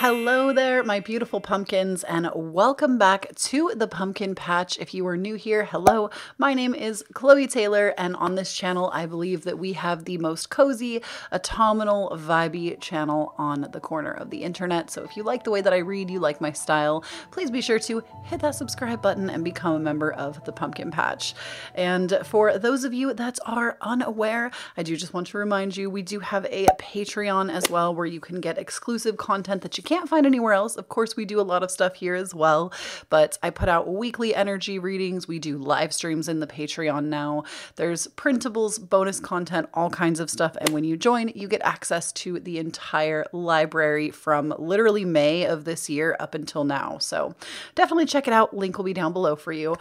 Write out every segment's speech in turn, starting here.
Hello there, my beautiful pumpkins, and welcome back to the Pumpkin Patch. If you are new here, hello, my name is Kloee Taylor, and on this channel, I believe that we have the most cozy, autumnal, vibey channel on the corner of the internet. So if you like the way that I read, you like my style, please be sure to hit that subscribe button and become a member of the Pumpkin Patch. And for those of you that are unaware, I do just want to remind you, we do have a Patreon as well, where you can get exclusive content that you can't find anywhere else. Of course, we do a lot of stuff here as well, but I put out weekly energy readings. We do live streams in the Patreon now. There's printables, bonus content, all kinds of stuff. And when you join, you get access to the entire library from literally May of this year up until now. So definitely check it out. Link will be down below for you.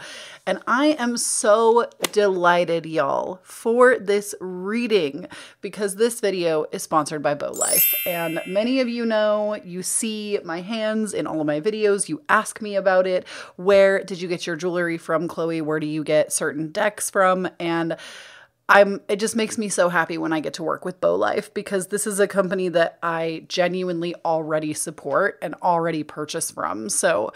And I am so delighted, y'all, for this reading because this video is sponsored by BoLife. And many of you know, you see my hands in all of my videos. You ask me about it. Where did you get your jewelry from, Kloee? Where do you get certain decks from? And it just makes me so happy when I get to work with BoLife because this is a company that I genuinely already support and already purchase from. So,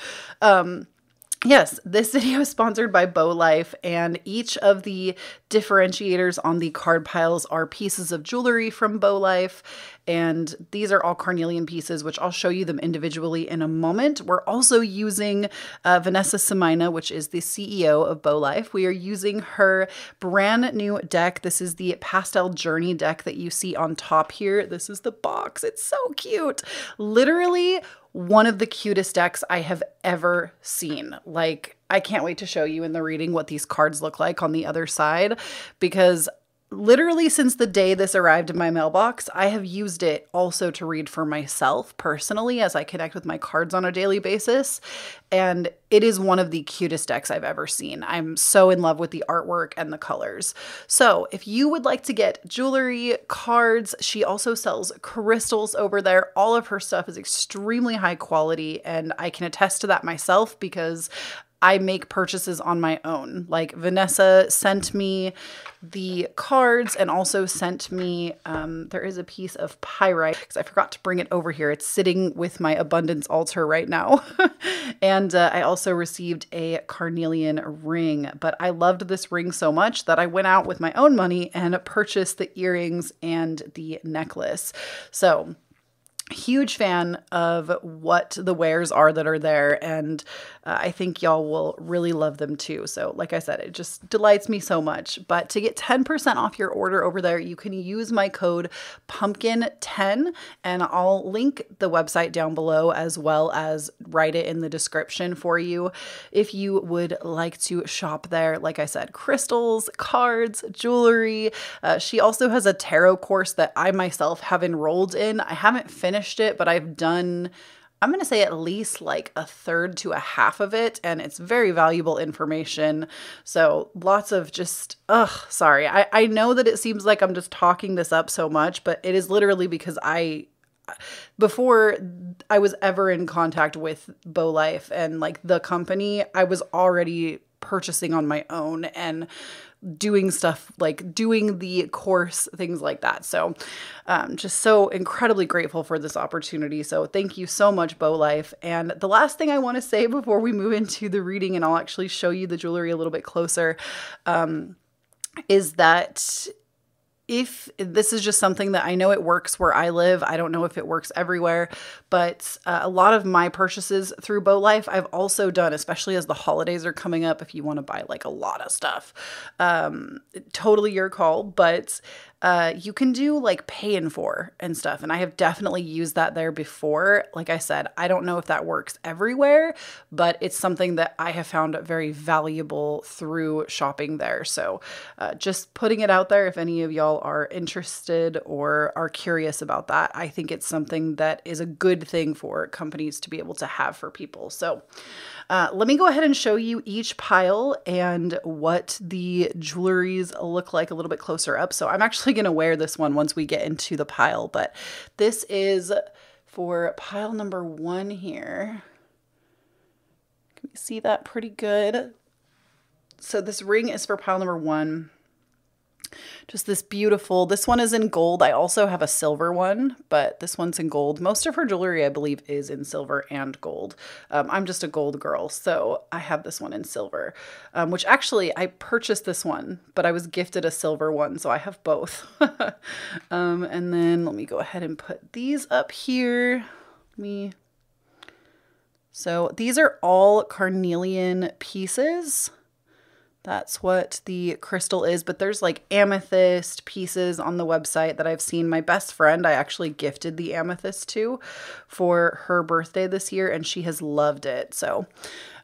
yes, this video is sponsored by BoLife, and each of the differentiators on the card piles are pieces of jewelry from BoLife, and these are all carnelian pieces, which I'll show you them individually in a moment. We're also using Vanessa Semina, which is the CEO of BoLife. We are using her brand new deck. This is the Pastel Journey deck that you see on top here. This is the box. It's so cute. Literally one of the cutest decks I have ever seen. Like, I can't wait to show you in the reading what these cards look like on the other side, because literally since the day this arrived in my mailbox, I have used it also to read for myself personally as I connect with my cards on a daily basis. And it is one of the cutest decks I've ever seen. I'm so in love with the artwork and the colors. So if you would like to get jewelry, cards, she also sells crystals over there. All of her stuff is extremely high quality, and I can attest to that myself because I make purchases on my own. Like, Vanessa sent me the cards and also sent me, there is a piece of pyrite because I forgot to bring it over here. It's sitting with my abundance altar right now. And I also received a carnelian ring, but I loved this ring so much that I went out with my own money and purchased the earrings and the necklace. So, huge fan of what the wares are that are there, and I think y'all will really love them too. So like I said, it just delights me so much. But to get 10% off your order over there, you can use my code PUMPKIN10, and I'll link the website down below as well as write it in the description for you if you would like to shop there. Like I said, crystals, cards, jewelry. She also has a tarot course that I myself have enrolled in. I haven't finished it, but I've done, I'm going to say, at least like a third to a half of it, and it's very valuable information. So lots of just, sorry. I know that it seems like I'm just talking this up so much, but it is literally because before I was ever in contact with BoLife and like the company, I was already purchasing on my own and doing stuff like doing the course, things like that. So just so incredibly grateful for this opportunity. So thank you so much, BoLife. And the last thing I want to say before we move into the reading, and I'll actually show you the jewelry a little bit closer, is that if this is just something that I know it works where I live, I don't know if it works everywhere, but a lot of my purchases through BoLife I've also done, especially as the holidays are coming up. If you want to buy like a lot of stuff, totally your call, but you can do like pay in for and stuff. And I have definitely used that there before. Like I said, I don't know if that works everywhere, but it's something that I have found very valuable through shopping there. So just putting it out there, if any of y'all are interested or are curious about that, I think it's something that is a good thing for companies to be able to have for people. So let me go ahead and show you each pile and what the jewelries look like a little bit closer up. So I'm actually going to wear this one once we get into the pile, but this is for pile number 1 here. Can you see that pretty good? So this ring is for pile number 1. Just this beautiful, this one is in gold. I also have a silver one, but this one's in gold. Most of her jewelry, I believe, is in silver and gold. I'm just a gold girl, so I have this one in silver, which actually I purchased this one, but I was gifted a silver one, so I have both. And then let me go ahead and put these up here. So these are all carnelian pieces. That's what the crystal is, but there's like amethyst pieces on the website that I've seen. My best friend, I actually gifted the amethyst to for her birthday this year, and she has loved it. So,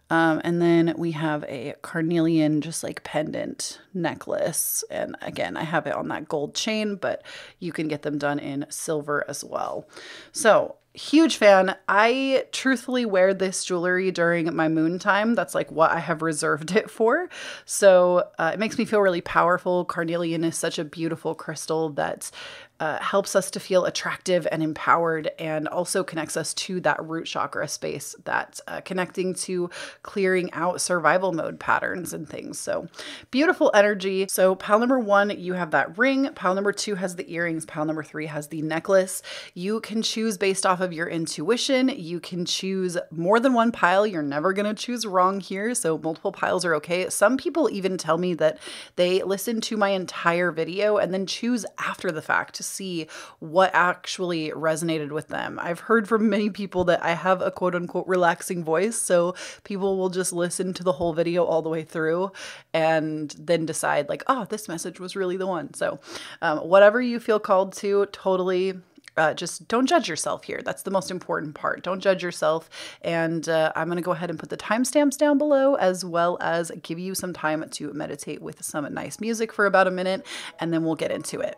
and then we have a carnelian just like pendant necklace. And again, I have it on that gold chain, but you can get them done in silver as well. So huge fan. I truthfully wear this jewelry during my moon time. That's like what I have reserved it for. So it makes me feel really powerful. Carnelian is such a beautiful crystal that helps us to feel attractive and empowered, and also connects us to that root chakra space, that connecting to clearing out survival mode patterns and things. So beautiful energy. So pile number 1, you have that ring. Pile number 2 has the earrings. Pile number 3 has the necklace. You can choose based off of your intuition. You can choose more than one pile. You're never going to choose wrong here. So multiple piles are okay. Some people even tell me that they listen to my entire video and then choose after the fact to see what actually resonated with them. I've heard from many people that I have a quote unquote relaxing voice, so people will just listen to the whole video all the way through and then decide like, oh, this message was really the one. So whatever you feel called to, totally just don't judge yourself here. That's the most important part. Don't judge yourself. And I'm going to go ahead and put the timestamps down below, as well as give you some time to meditate with some nice music for about a minute, and then we'll get into it.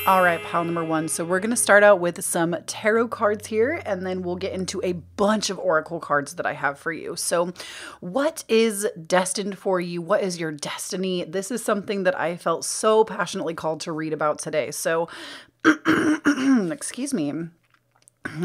All right, pile number 1. So we're going to start out with some tarot cards here, and then we'll get into a bunch of oracle cards that I have for you. So what is destined for you? What is your destiny? This is something that I felt so passionately called to read about today. So, excuse me.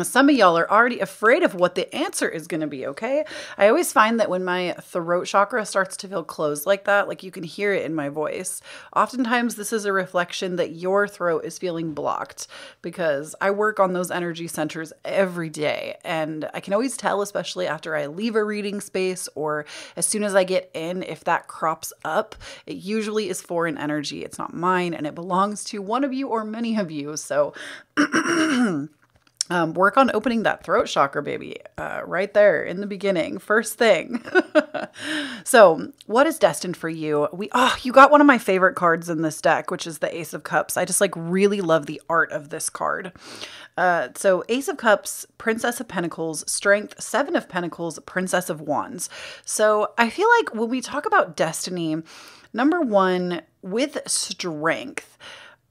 Some of y'all are already afraid of what the answer is going to be, okay? I always find that when my throat chakra starts to feel closed like that, like you can hear it in my voice, oftentimes this is a reflection that your throat is feeling blocked, because I work on those energy centers every day. And I can always tell, especially after I leave a reading space or as soon as I get in, if that crops up. It usually is foreign energy. It's not mine, and it belongs to one of you or many of you. So work on opening that throat chakra, baby, right there in the beginning, first thing. So what is destined for you? You got one of my favorite cards in this deck, which is the Ace of Cups. I just like really love the art of this card. So Ace of Cups, Princess of Pentacles, Strength, Seven of Pentacles, Princess of Wands. So I feel like when we talk about destiny, number 1, with strength,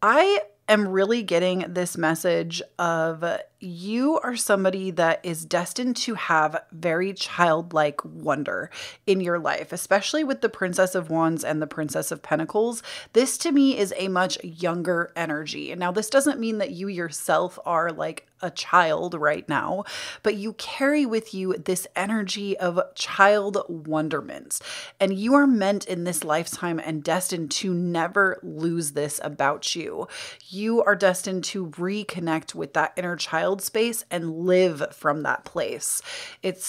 I am really getting this message of you are somebody that is destined to have very childlike wonder in your life, especially with the Princess of Wands and the Princess of Pentacles. This to me is a much younger energy. Now, this doesn't mean that you yourself are like a child right now, but you carry with you this energy of child wonderment. And you are meant in this lifetime and destined to never lose this about you. You are destined to reconnect with that inner child child space and live from that place.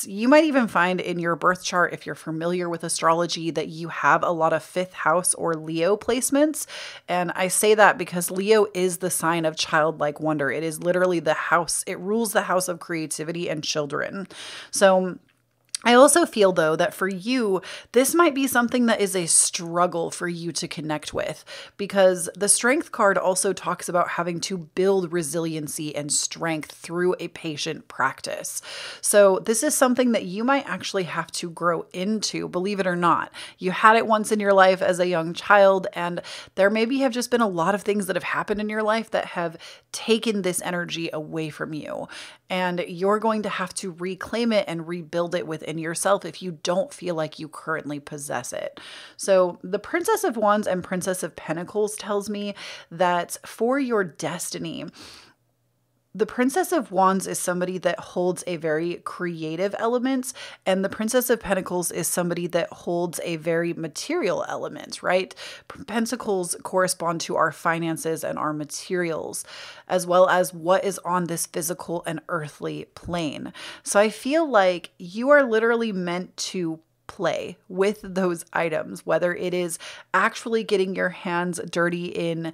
You might even find in your birth chart, if you're familiar with astrology, that you have a lot of fifth house or Leo placements. And I say that because Leo is the sign of childlike wonder. It is literally the house. It rules the house of creativity and children. So I also feel, though, that for you, this might be something that is a struggle for you to connect with, because the Strength card also talks about having to build resiliency and strength through a patient practice. So this is something that you might actually have to grow into, believe it or not. You had it once in your life as a young child, and there maybe have just been a lot of things that have happened in your life that have taken this energy away from you. And you're going to have to reclaim it and rebuild it within yourself if you don't feel like you currently possess it. So the Princess of Wands and Princess of Pentacles tells me that for your destiny, the Princess of Wands is somebody that holds a very creative element, and the Princess of Pentacles is somebody that holds a very material element, right? Pentacles correspond to our finances and our materials, as well as what is on this physical and earthly plane. So I feel like you are literally meant to play with those items, whether it is actually getting your hands dirty in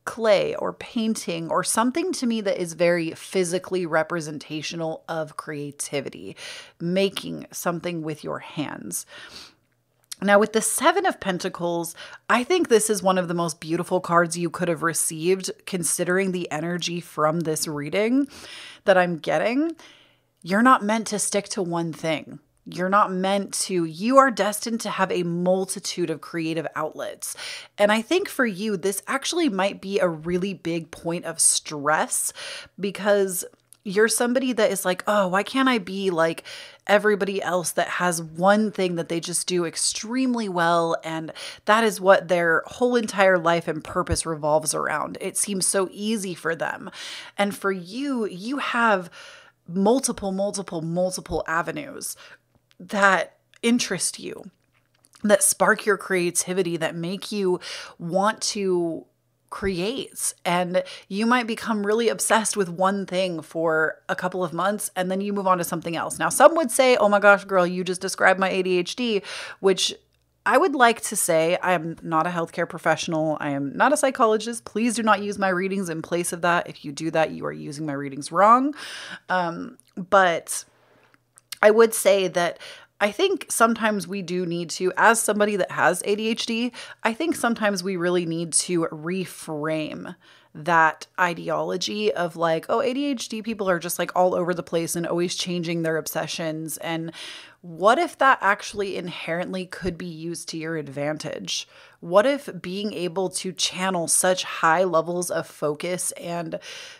clay or painting or something to me that is very physically representational of creativity, making something with your hands. Now, with the Seven of Pentacles, I think this is one of the most beautiful cards you could have received, considering the energy from this reading that I'm getting. You're not meant to stick to one thing. You are destined to have a multitude of creative outlets. And I think for you, this actually might be a really big point of stress, because you're somebody that is like, oh, why can't I be like everybody else that has one thing that they just do extremely well, and that is what their whole entire life and purpose revolves around. It seems so easy for them. And for you, you have multiple avenues that interest you, that spark your creativity, that make you want to create. And you might become really obsessed with one thing for a couple of months, and then you move on to something else. Now, some would say, oh my gosh, girl, you just described my ADHD, which I would like to say I am not a healthcare professional. I am not a psychologist. Please do not use my readings in place of that. If you do that, you are using my readings wrong. But I would say that I think sometimes we do need to, as somebody that has ADHD, I think sometimes we really need to reframe that ideology of like, oh, ADHD people are just like all over the place and always changing their obsessions. And what if that actually inherently could be used to your advantage? What if being able to channel such high levels of focus and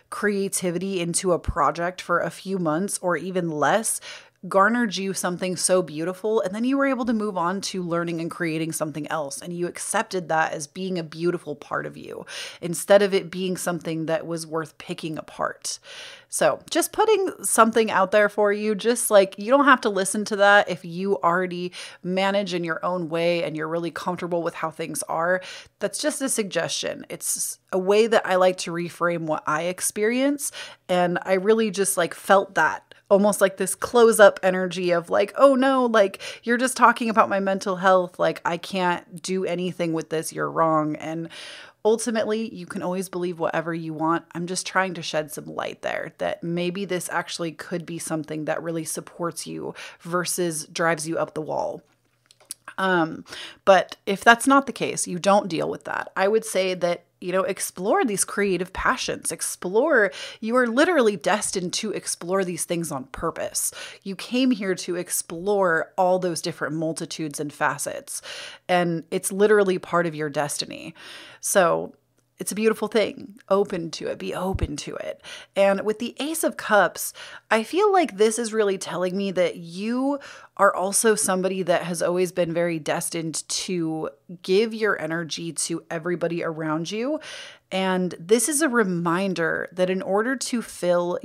creativity into a project for a few months or even less garnered you something so beautiful, and then you were able to move on to learning and creating something else, and you accepted that as being a beautiful part of you instead of it being something that was worth picking apart. So just putting something out there for you, just like you don't have to listen to that if you already manage in your own way and you're really comfortable with how things are. That's just a suggestion. It's a way that I like to reframe what I experience, and I really just like felt that almost like this close up energy of like, oh no, like you're just talking about my mental health. Like I can't do anything with this. You're wrong. And ultimately you can always believe whatever you want. I'm just trying to shed some light there that maybe this actually could be something that really supports you versus drives you up the wall. But if that's not the case, you don't deal with that. I would say that, explore these creative passions, you are literally destined to explore these things on purpose. You came here to explore all those different multitudes and facets, and it's literally part of your destiny. So it's a beautiful thing. Open to it. Be open to it. And with the Ace of Cups, I feel like this is really telling me that you are also somebody that has always been very destined to give your energy to everybody around you. And this is a reminder that in order to fill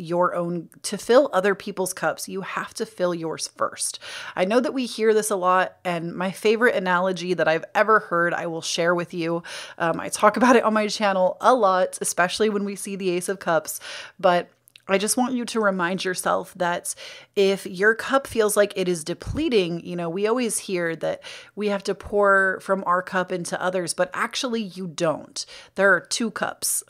other people's cups, you have to fill yours first. I know that we hear this a lot, and my favorite analogy that I've ever heard, I will share with you. I talk about it on my channel a lot, especially when we see the Ace of Cups, but I just want you to remind yourself that if your cup feels like it is depleting, we always hear that we have to pour from our cup into others, but actually you don't. There are two cups.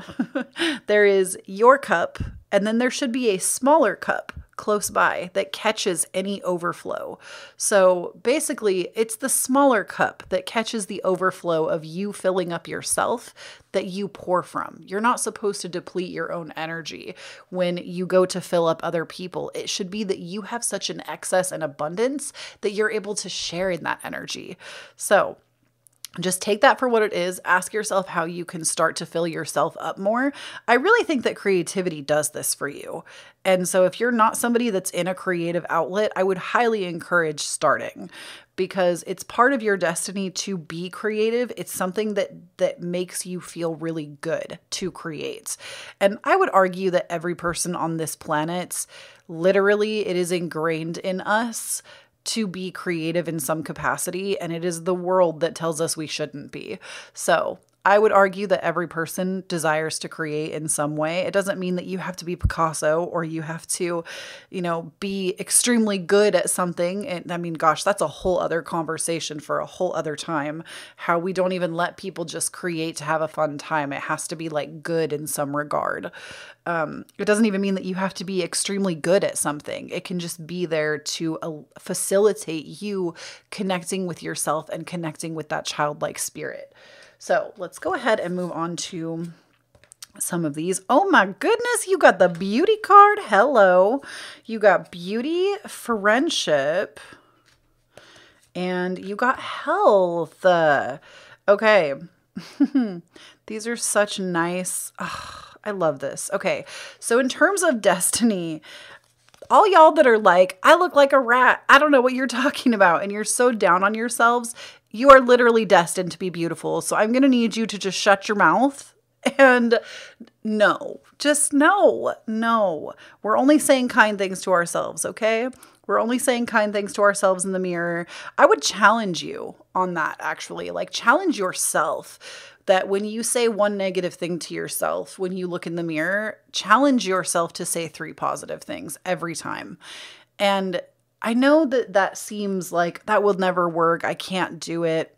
There is your cup, and then there should be a smaller cup close by that catches any overflow. So basically, it's the smaller cup that catches the overflow of you filling up yourself that you pour from. You're not supposed to deplete your own energy when you go to fill up other people. It should be that you have such an excess and abundance that you're able to share in that energy. So just take that for what it is. Ask yourself how you can start to fill yourself up more. I really think that creativity does this for you. And so if you're not somebody that's in a creative outlet, I would highly encourage starting, because it's part of your destiny to be creative. It's something that makes you feel really good to create. And I would argue that every person on this planet, literally, it is ingrained in us to be creative in some capacity, and it is the world that tells us we shouldn't be. So I would argue that every person desires to create in some way. It doesn't mean that you have to be Picasso or you have to, be extremely good at something. And I mean, gosh, that's a whole other conversation for a whole other time, how we don't even let people just create to have a fun time. It has to be like good in some regard. It doesn't even mean that you have to be extremely good at something. It can just be there to facilitate you connecting with yourself and connecting with that childlike spirit. So let's go ahead and move on to some of these. Oh my goodness, you got the beauty card. Hello. You got beauty, friendship, and you got health. Okay. These are such nice. I love this. Okay. So in terms of destiny, all y'all that are like, I look like a rat, I don't know what you're talking about, and you're so down on yourselves, you are literally destined to be beautiful. So I'm going to need you to just shut your mouth and no. We're only saying kind things to ourselves, okay? We're only saying kind things to ourselves in the mirror. I would challenge you on that, actually. Like, challenge yourself that when you say one negative thing to yourself, when you look in the mirror, challenge yourself to say 3 positive things every time. And I know that seems like that will never work. I can't do it,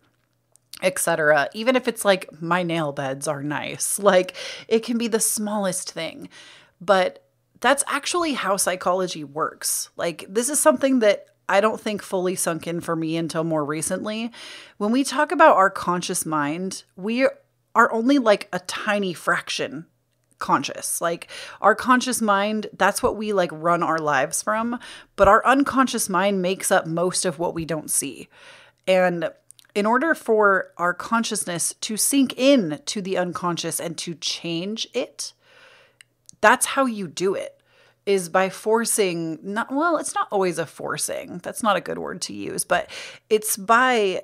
etc. Even if it's like my nail beds are nice, like it can be the smallest thing, but that's actually how psychology works. Like, this is something that I don't think fully sunk in for me until more recently. When we talk about our conscious mind, we are only like a tiny fraction conscious. Like, our conscious mind, that's what we like run our lives from, but our unconscious mind makes up most of what we don't see. And in order for our consciousness to sink in to the unconscious and to change it, that's how you do it, is by forcing, it's not always a forcing. That's not a good word to use, but it's by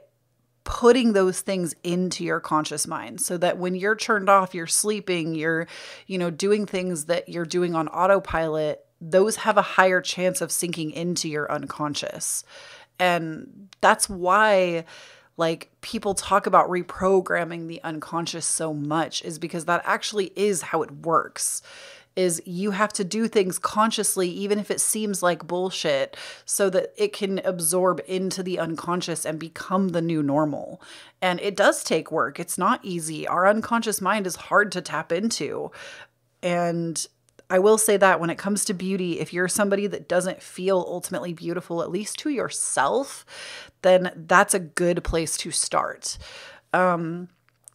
putting those things into your conscious mind so that when you're turned off, you're sleeping, you're, doing things that you're doing on autopilot, those have a higher chance of sinking into your unconscious. And that's why, like, people talk about reprogramming the unconscious so much, is because that actually is how it works. Is you have to do things consciously, even if it seems like bullshit, so that it can absorb into the unconscious and become the new normal. And it does take work. It's not easy. Our unconscious mind is hard to tap into. And I will say that when it comes to beauty, if you're somebody that doesn't feel ultimately beautiful, at least to yourself, then that's a good place to start.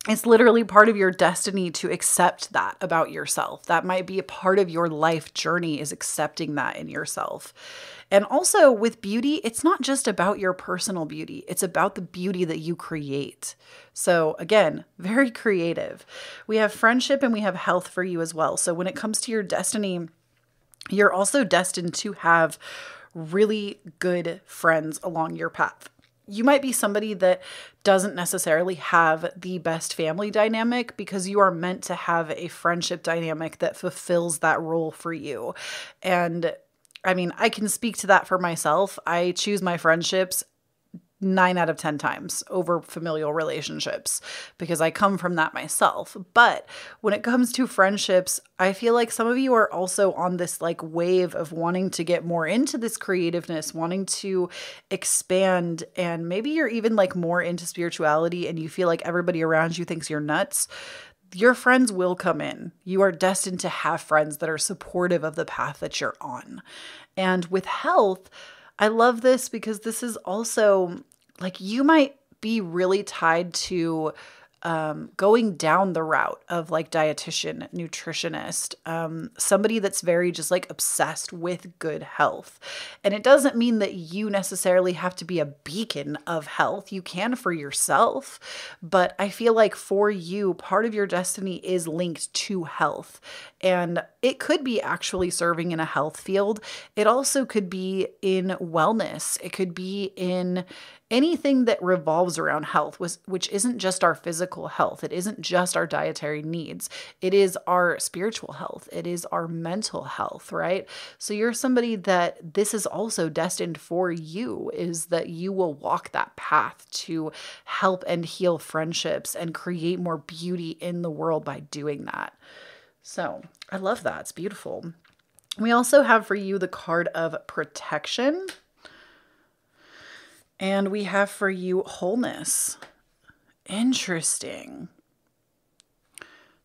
It's literally part of your destiny to accept that about yourself. That might be a part of your life journey, is accepting that in yourself. And also with beauty, it's not just about your personal beauty. It's about the beauty that you create. So again, very creative. We have friendship and we have health for you as well. So when it comes to your destiny, you're also destined to have really good friends along your path. You might be somebody that doesn't necessarily have the best family dynamic, because you are meant to have a friendship dynamic that fulfills that role for you. And I mean, I can speak to that for myself. I choose my friendships 9 out of 10 times over familial relationships because I come from that myself. But when it comes to friendships, I feel like some of you are also on this like wave of wanting to get more into this creativeness, wanting to expand, and maybe you're even like more into spirituality and you feel like everybody around you thinks you're nuts. Your friends will come in. You are destined to have friends that are supportive of the path that you're on. And with health, I love this because this is also like you might be really tied to going down the route of like dietitian, nutritionist, somebody that's very just like obsessed with good health. And it doesn't mean that you necessarily have to be a beacon of health. You can for yourself, but I feel like for you, part of your destiny is linked to health. And it could be actually serving in a health field. It also could be in wellness. It could be in anything that revolves around health, which isn't just our physical health. It isn't just our dietary needs. It is our spiritual health. It is our mental health, right? So you're somebody that this is also destined for you, is that you will walk that path to help and heal friendships and create more beauty in the world by doing that. So I love that. It's beautiful. We also have for you the card of protection. And we have for you wholeness. Interesting.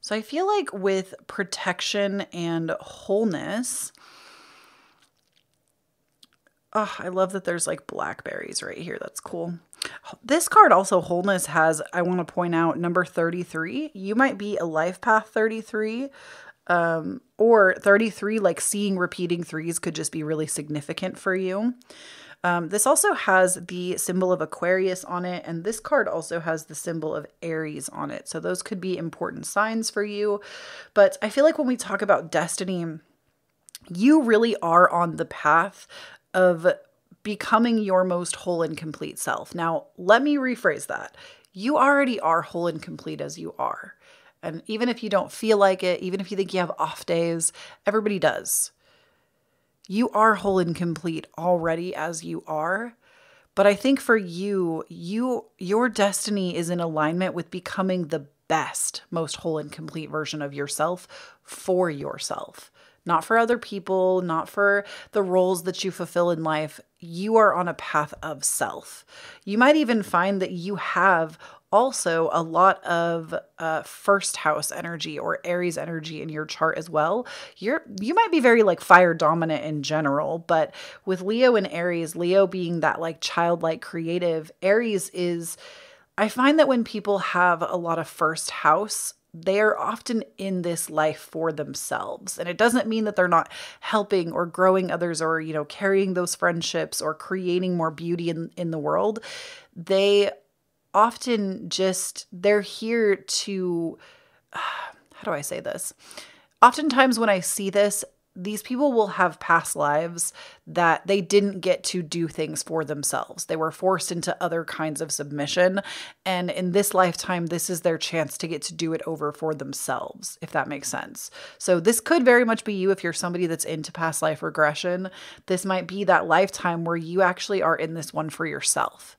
So I feel like with protection and wholeness, oh, I love that there's like blackberries right here. That's cool. This card also, wholeness, has, I want to point out, number 33. You might be a life path 33. Or 33, like seeing repeating threes could just be really significant for you. This also has the symbol of Aquarius on it, and this card also has the symbol of Aries on it. So those could be important signs for you. But I feel like when we talk about destiny, you really are on the path of becoming your most whole and complete self. Now, let me rephrase that. You already are whole and complete as you are. And even if you don't feel like it, even if you think you have off days, everybody does. You are whole and complete already as you are. But I think for you, your destiny is in alignment with becoming the best, most whole and complete version of yourself for yourself. Not for other people, not for the roles that you fulfill in life. You are on a path of self. You might even find that you have also a lot of first house energy or Aries energy in your chart as well. You might be very like fire dominant in general, but with Leo and Aries, Leo being that like childlike creative, Aries is, I find that when people have a lot of first house, they are often in this life for themselves. And it doesn't mean that they're not helping or growing others or, carrying those friendships or creating more beauty in the world. They often they're here to, how do I say this? Oftentimes when I see this, these people will have past lives that they didn't get to do things for themselves. They were forced into other kinds of submission. And in this lifetime, this is their chance to get to do it over for themselves, if that makes sense. So this could very much be you if you're somebody that's into past life regression. This might be that lifetime where you actually are in this one for yourself.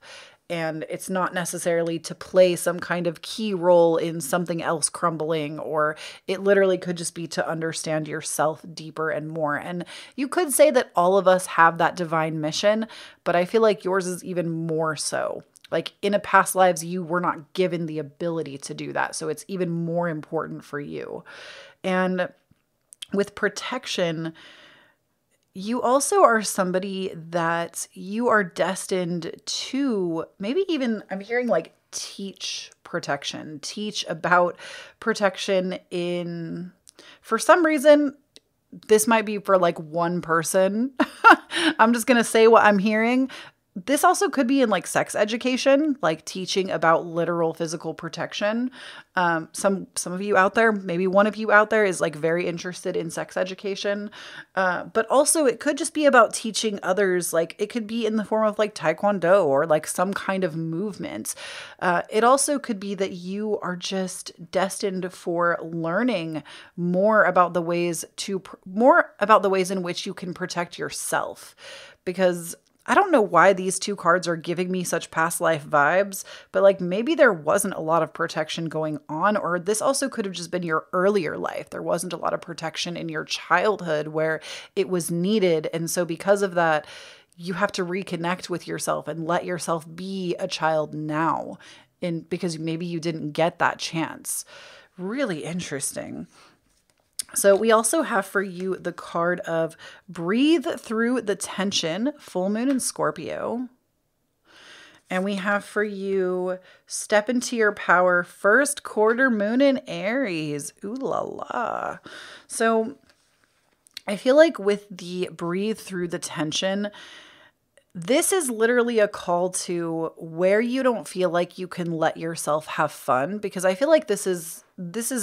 And it's not necessarily to play some kind of key role in something else crumbling, or it literally could just be to understand yourself deeper and more. And you could say that all of us have that divine mission, but I feel like yours is even more so. Like in a past lives, you were not given the ability to do that. So it's even more important for you. And with protection, you also are somebody that you are destined to maybe even, I'm hearing like teach protection, teach about protection for some reason, this might be for like one person. I'm just going to say what I'm hearing. This also could be in like sex education, like teaching about literal physical protection. Some of you out there, maybe one of you out there is like very interested in sex education. But also it could just be about teaching others. Like it could be in the form of like Taekwondo or like some kind of movement. It also could be that you are just destined for learning more about the ways in which you can protect yourself. Because I don't know why these two cards are giving me such past life vibes, but like maybe there wasn't a lot of protection going on, or this also could have just been your earlier life. There wasn't a lot of protection in your childhood where it was needed. And so because of that, you have to reconnect with yourself and let yourself be a child now, because maybe you didn't get that chance. Really interesting. So we also have for you the card of Breathe Through the Tension, full moon in Scorpio. And we have for you Step Into Your Power, first quarter moon in Aries. Ooh la la. So I feel like with the Breathe Through the Tension, this is literally a call to where you don't feel like you can let yourself have fun, because I feel like this is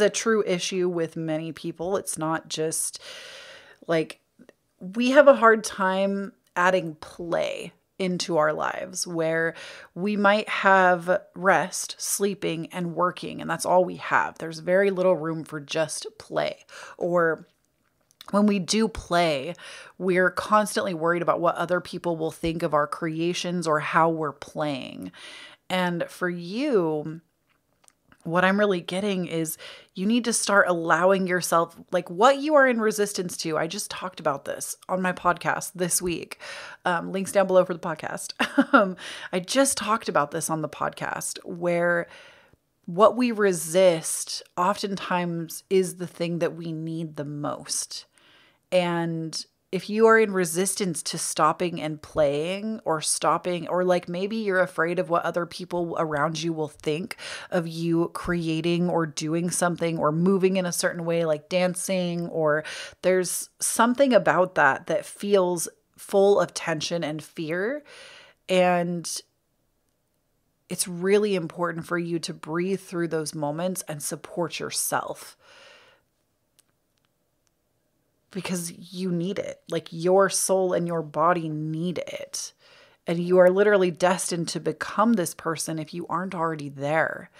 a true issue with many people. It's not just like, we have a hard time adding play into our lives where we might have rest, sleeping, and working, and that's all we have. There's very little room for just play. Or when we do play, we're constantly worried about what other people will think of our creations or how we're playing. And for you, what I'm really getting is you need to start allowing yourself, like what you are in resistance to. I just talked about this on my podcast this week. Links down below for the podcast. I just talked about this on the podcast, where what we resist oftentimes is the thing that we need the most. And if you are in resistance to stopping and playing, or stopping, or like maybe you're afraid of what other people around you will think of you creating or doing something or moving in a certain way, like dancing, or there's something about that that feels full of tension and fear. And it's really important for you to breathe through those moments and support yourself, because you need it. Like your soul and your body need it. And you are literally destined to become this person if you aren't already there.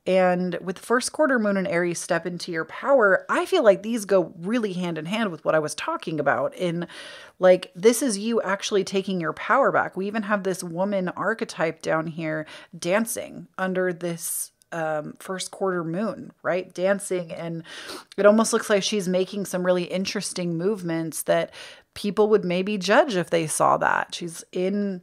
And with first quarter moon and Aries, Step Into Your Power, I feel like these go really hand in hand with what I was talking about. In like, this is you actually taking your power back. We even have this woman archetype down here dancing under this first quarter moon, right? Dancing. And it almost looks like she's making some really interesting movements that people would maybe judge if they saw that. She's in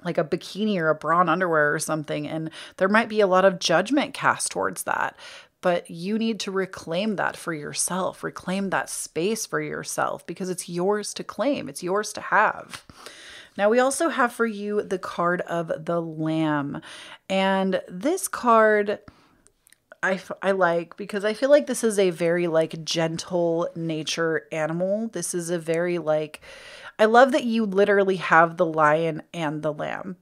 like a bikini or a bra and underwear or something, and there might be a lot of judgment cast towards that. But you need to reclaim that for yourself, reclaim that space for yourself, because it's yours to claim, it's yours to have. Now, we also have for you the card of the Lamb. And this card I like, because I feel like this is a very like gentle nature animal. This is a very like, I love that you literally have the lion and the lamb.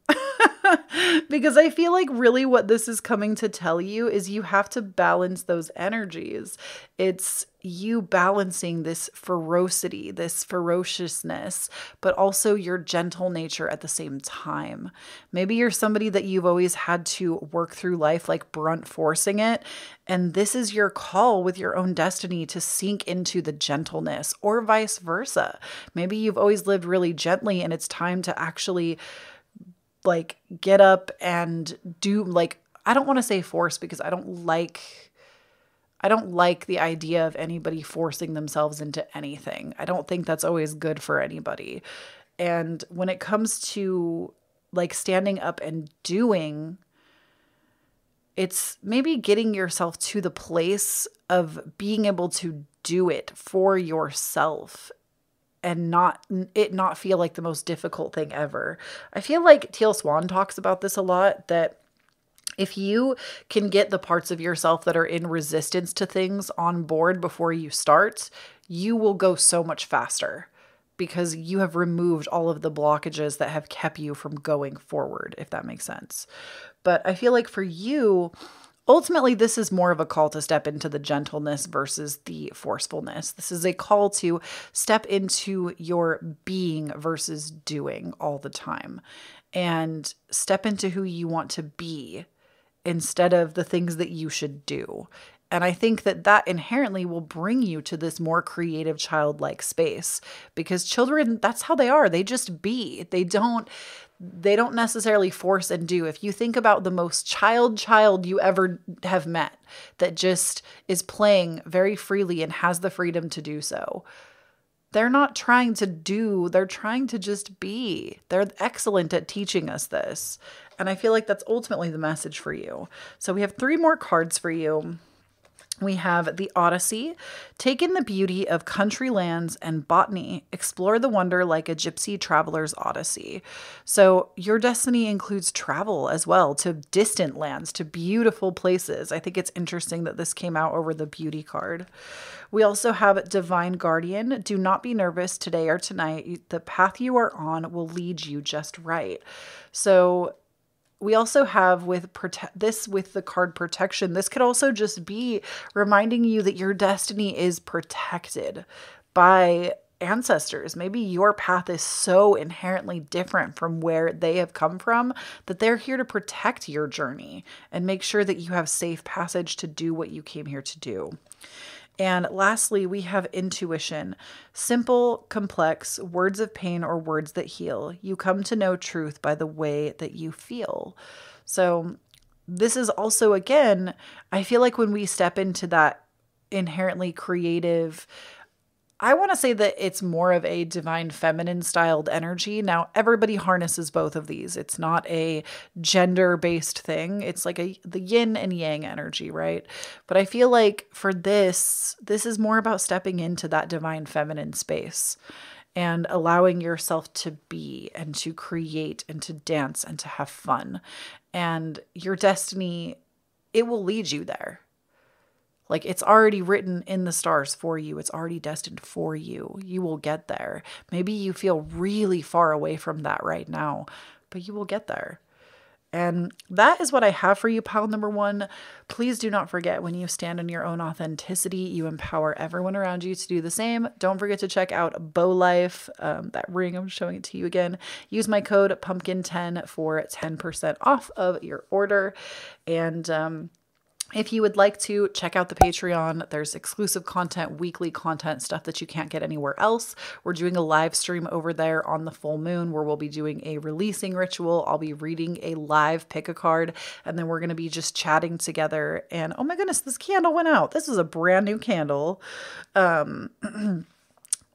Because I feel like really what this is coming to tell you is you have to balance those energies. It's you balancing this ferocity, this ferociousness, but also your gentle nature at the same time. Maybe you're somebody that you've always had to work through life like brunt forcing it, and this is your call with your own destiny to sink into the gentleness, or vice versa. Maybe you've always lived really gently and it's time to actually like get up and do, like, I don't want to say force, because I don't like the idea of anybody forcing themselves into anything. I don't think that's always good for anybody. And when it comes to like standing up and doing, it's maybe getting yourself to the place of being able to do it for yourself and not feel like the most difficult thing ever. I feel like Teal Swan talks about this a lot, that if you can get the parts of yourself that are in resistance to things on board before you start, you will go so much faster, because you have removed all of the blockages that have kept you from going forward, if that makes sense. But I feel like for you, ultimately, this is more of a call to step into the gentleness versus the forcefulness. This is a call to step into your being versus doing all the time, and step into who you want to be instead of the things that you should do. And I think that that inherently will bring you to this more creative childlike space, because children, that's how they are. They just be. They don't necessarily force and do. If you think about the most child you ever have met that just is playing very freely and has the freedom to do so, they're not trying to do, they're trying to just be. They're excellent at teaching us this. And I feel like that's ultimately the message for you. So we have 3 more cards for you. We have the Odyssey. Take in the beauty of country lands and botany. Explore the wonder like a gypsy traveler's odyssey. So your destiny includes travel as well to distant lands, to beautiful places. I think it's interesting that this came out over the beauty card. We also have Divine Guardian. Do not be nervous today or tonight. The path you are on will lead you just right. So we also have with the card protection. This could also just be reminding you that your destiny is protected by ancestors. Maybe your path is so inherently different from where they have come from that they're here to protect your journey and make sure that you have safe passage to do what you came here to do. And lastly, we have intuition. Simple, complex, words of pain or words that heal. You come to know truth by the way that you feel. So this is also, again, I feel like when we step into that inherently creative, I want to say that it's more of a divine feminine styled energy. Now, everybody harnesses both of these. It's not a gender-based thing. It's like the yin and yang energy, right? But I feel like for this is more about stepping into that divine feminine space and allowing yourself to be and to create and to dance and to have fun. And your destiny, it will lead you there. Like, it's already written in the stars for you. It's already destined for you. You will get there. Maybe you feel really far away from that right now, but you will get there. And that is what I have for you, pile number 1. Please do not forget, when you stand in your own authenticity, you empower everyone around you to do the same. Don't forget to check out Bow Life, that ring. I'm showing it to you again. Use my code pumpkin10 for 10% off of your order. And if you would like to check out the Patreon, there's exclusive content, weekly content, stuff that you can't get anywhere else. We're doing a live stream over there on the full moon where we'll be doing a releasing ritual. I'll be reading a live pick a card, and then we're going to be just chatting together. And oh my goodness, this candle went out. This is a brand new candle.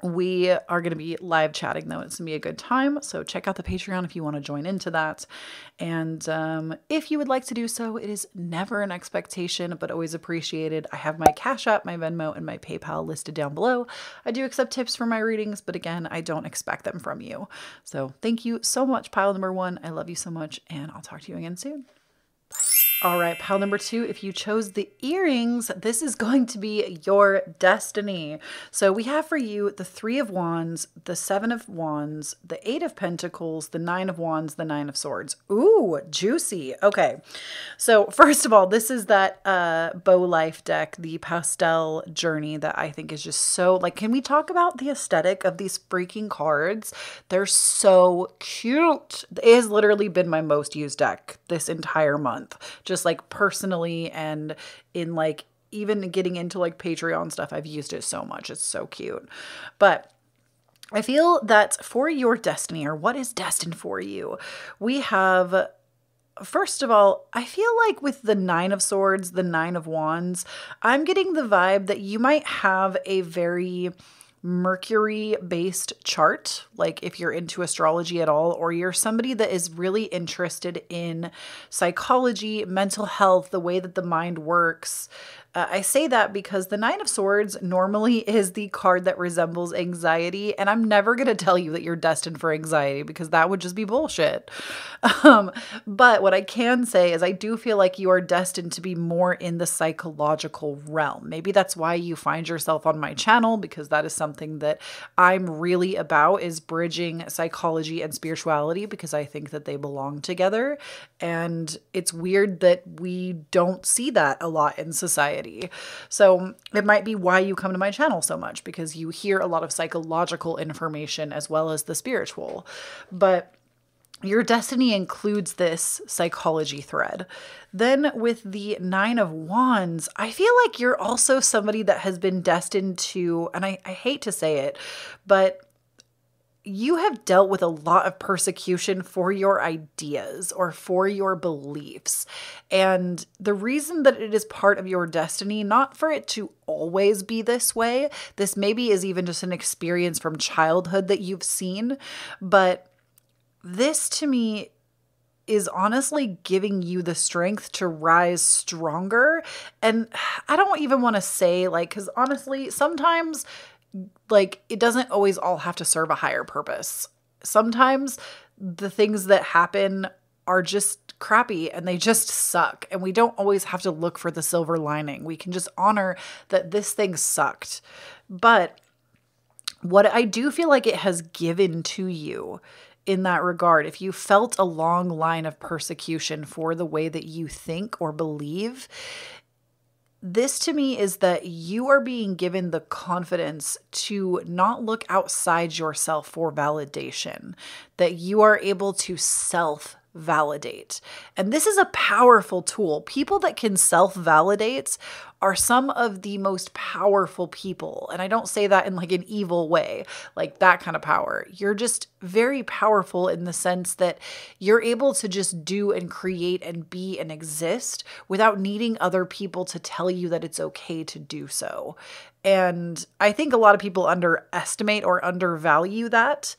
We are going to be live chatting, though. It's going to be a good time. So check out the Patreon if you want to join into that. And if you would like to do so, it is never an expectation, but always appreciated. I have my Cashapp, my Venmo, and my PayPal listed down below. I do accept tips for my readings, but again, I don't expect them from you. So thank you so much, pile number 1. I love you so much, and I'll talk to you again soon. All right, pile number 2, if you chose the earrings, this is going to be your destiny. So we have for you the 3 of Wands, the 7 of Wands, the 8 of Pentacles, the 9 of Wands, the 9 of Swords. Ooh, juicy. Okay. So first of all, this is that Bow Life deck, the pastel journey that I think is just so, like, can we talk about the aesthetic of these freaking cards? They're so cute. It has literally been my most used deck this entire month. Just like personally, and in like even getting into like Patreon stuff, I've used it so much. It's so cute. But I feel that for your destiny, or what is destined for you, we have, first of all, I feel like with the 9 of Swords, the 9 of Wands, I'm getting the vibe that you might have a very Mercury-based chart, like if you're into astrology at all, or you're somebody that is really interested in psychology, mental health, the way that the mind works. I say that because the 9 of Swords normally is the card that resembles anxiety, and I'm never going to tell you that you're destined for anxiety because that would just be bullshit. But what I can say is I do feel like you are destined to be more in the psychological realm. Maybe that's why you find yourself on my channel, because that is something that I'm really about, is bridging psychology and spirituality, because I think that they belong together. And it's weird that we don't see that a lot in society. So it might be why you come to my channel so much, because you hear a lot of psychological information as well as the spiritual. But your destiny includes this psychology thread. Then with the Nine of Wands, I feel like you're also somebody that has been destined to, and I hate to say it, but you have dealt with a lot of persecution for your ideas or for your beliefs. And the reason that it is part of your destiny, not for it to always be this way, this maybe is even just an experience from childhood that you've seen, but this to me is honestly giving you the strength to rise stronger. And I don't even want to say like, because honestly, sometimes like it doesn't always all have to serve a higher purpose. Sometimes the things that happen are just crappy and they just suck. And we don't always have to look for the silver lining. We can just honor that this thing sucked. But what I do feel like it has given to you in that regard, if you felt a long line of persecution for the way that you think or believe, this to me is that you are being given the confidence to not look outside yourself for validation, that you are able to self-validate. And this is a powerful tool. People that can self-validate are some of the most powerful people. And I don't say that in like an evil way, like that kind of power. You're just very powerful in the sense that you're able to just do and create and be and exist without needing other people to tell you that it's okay to do so. And I think a lot of people underestimate or undervalue that,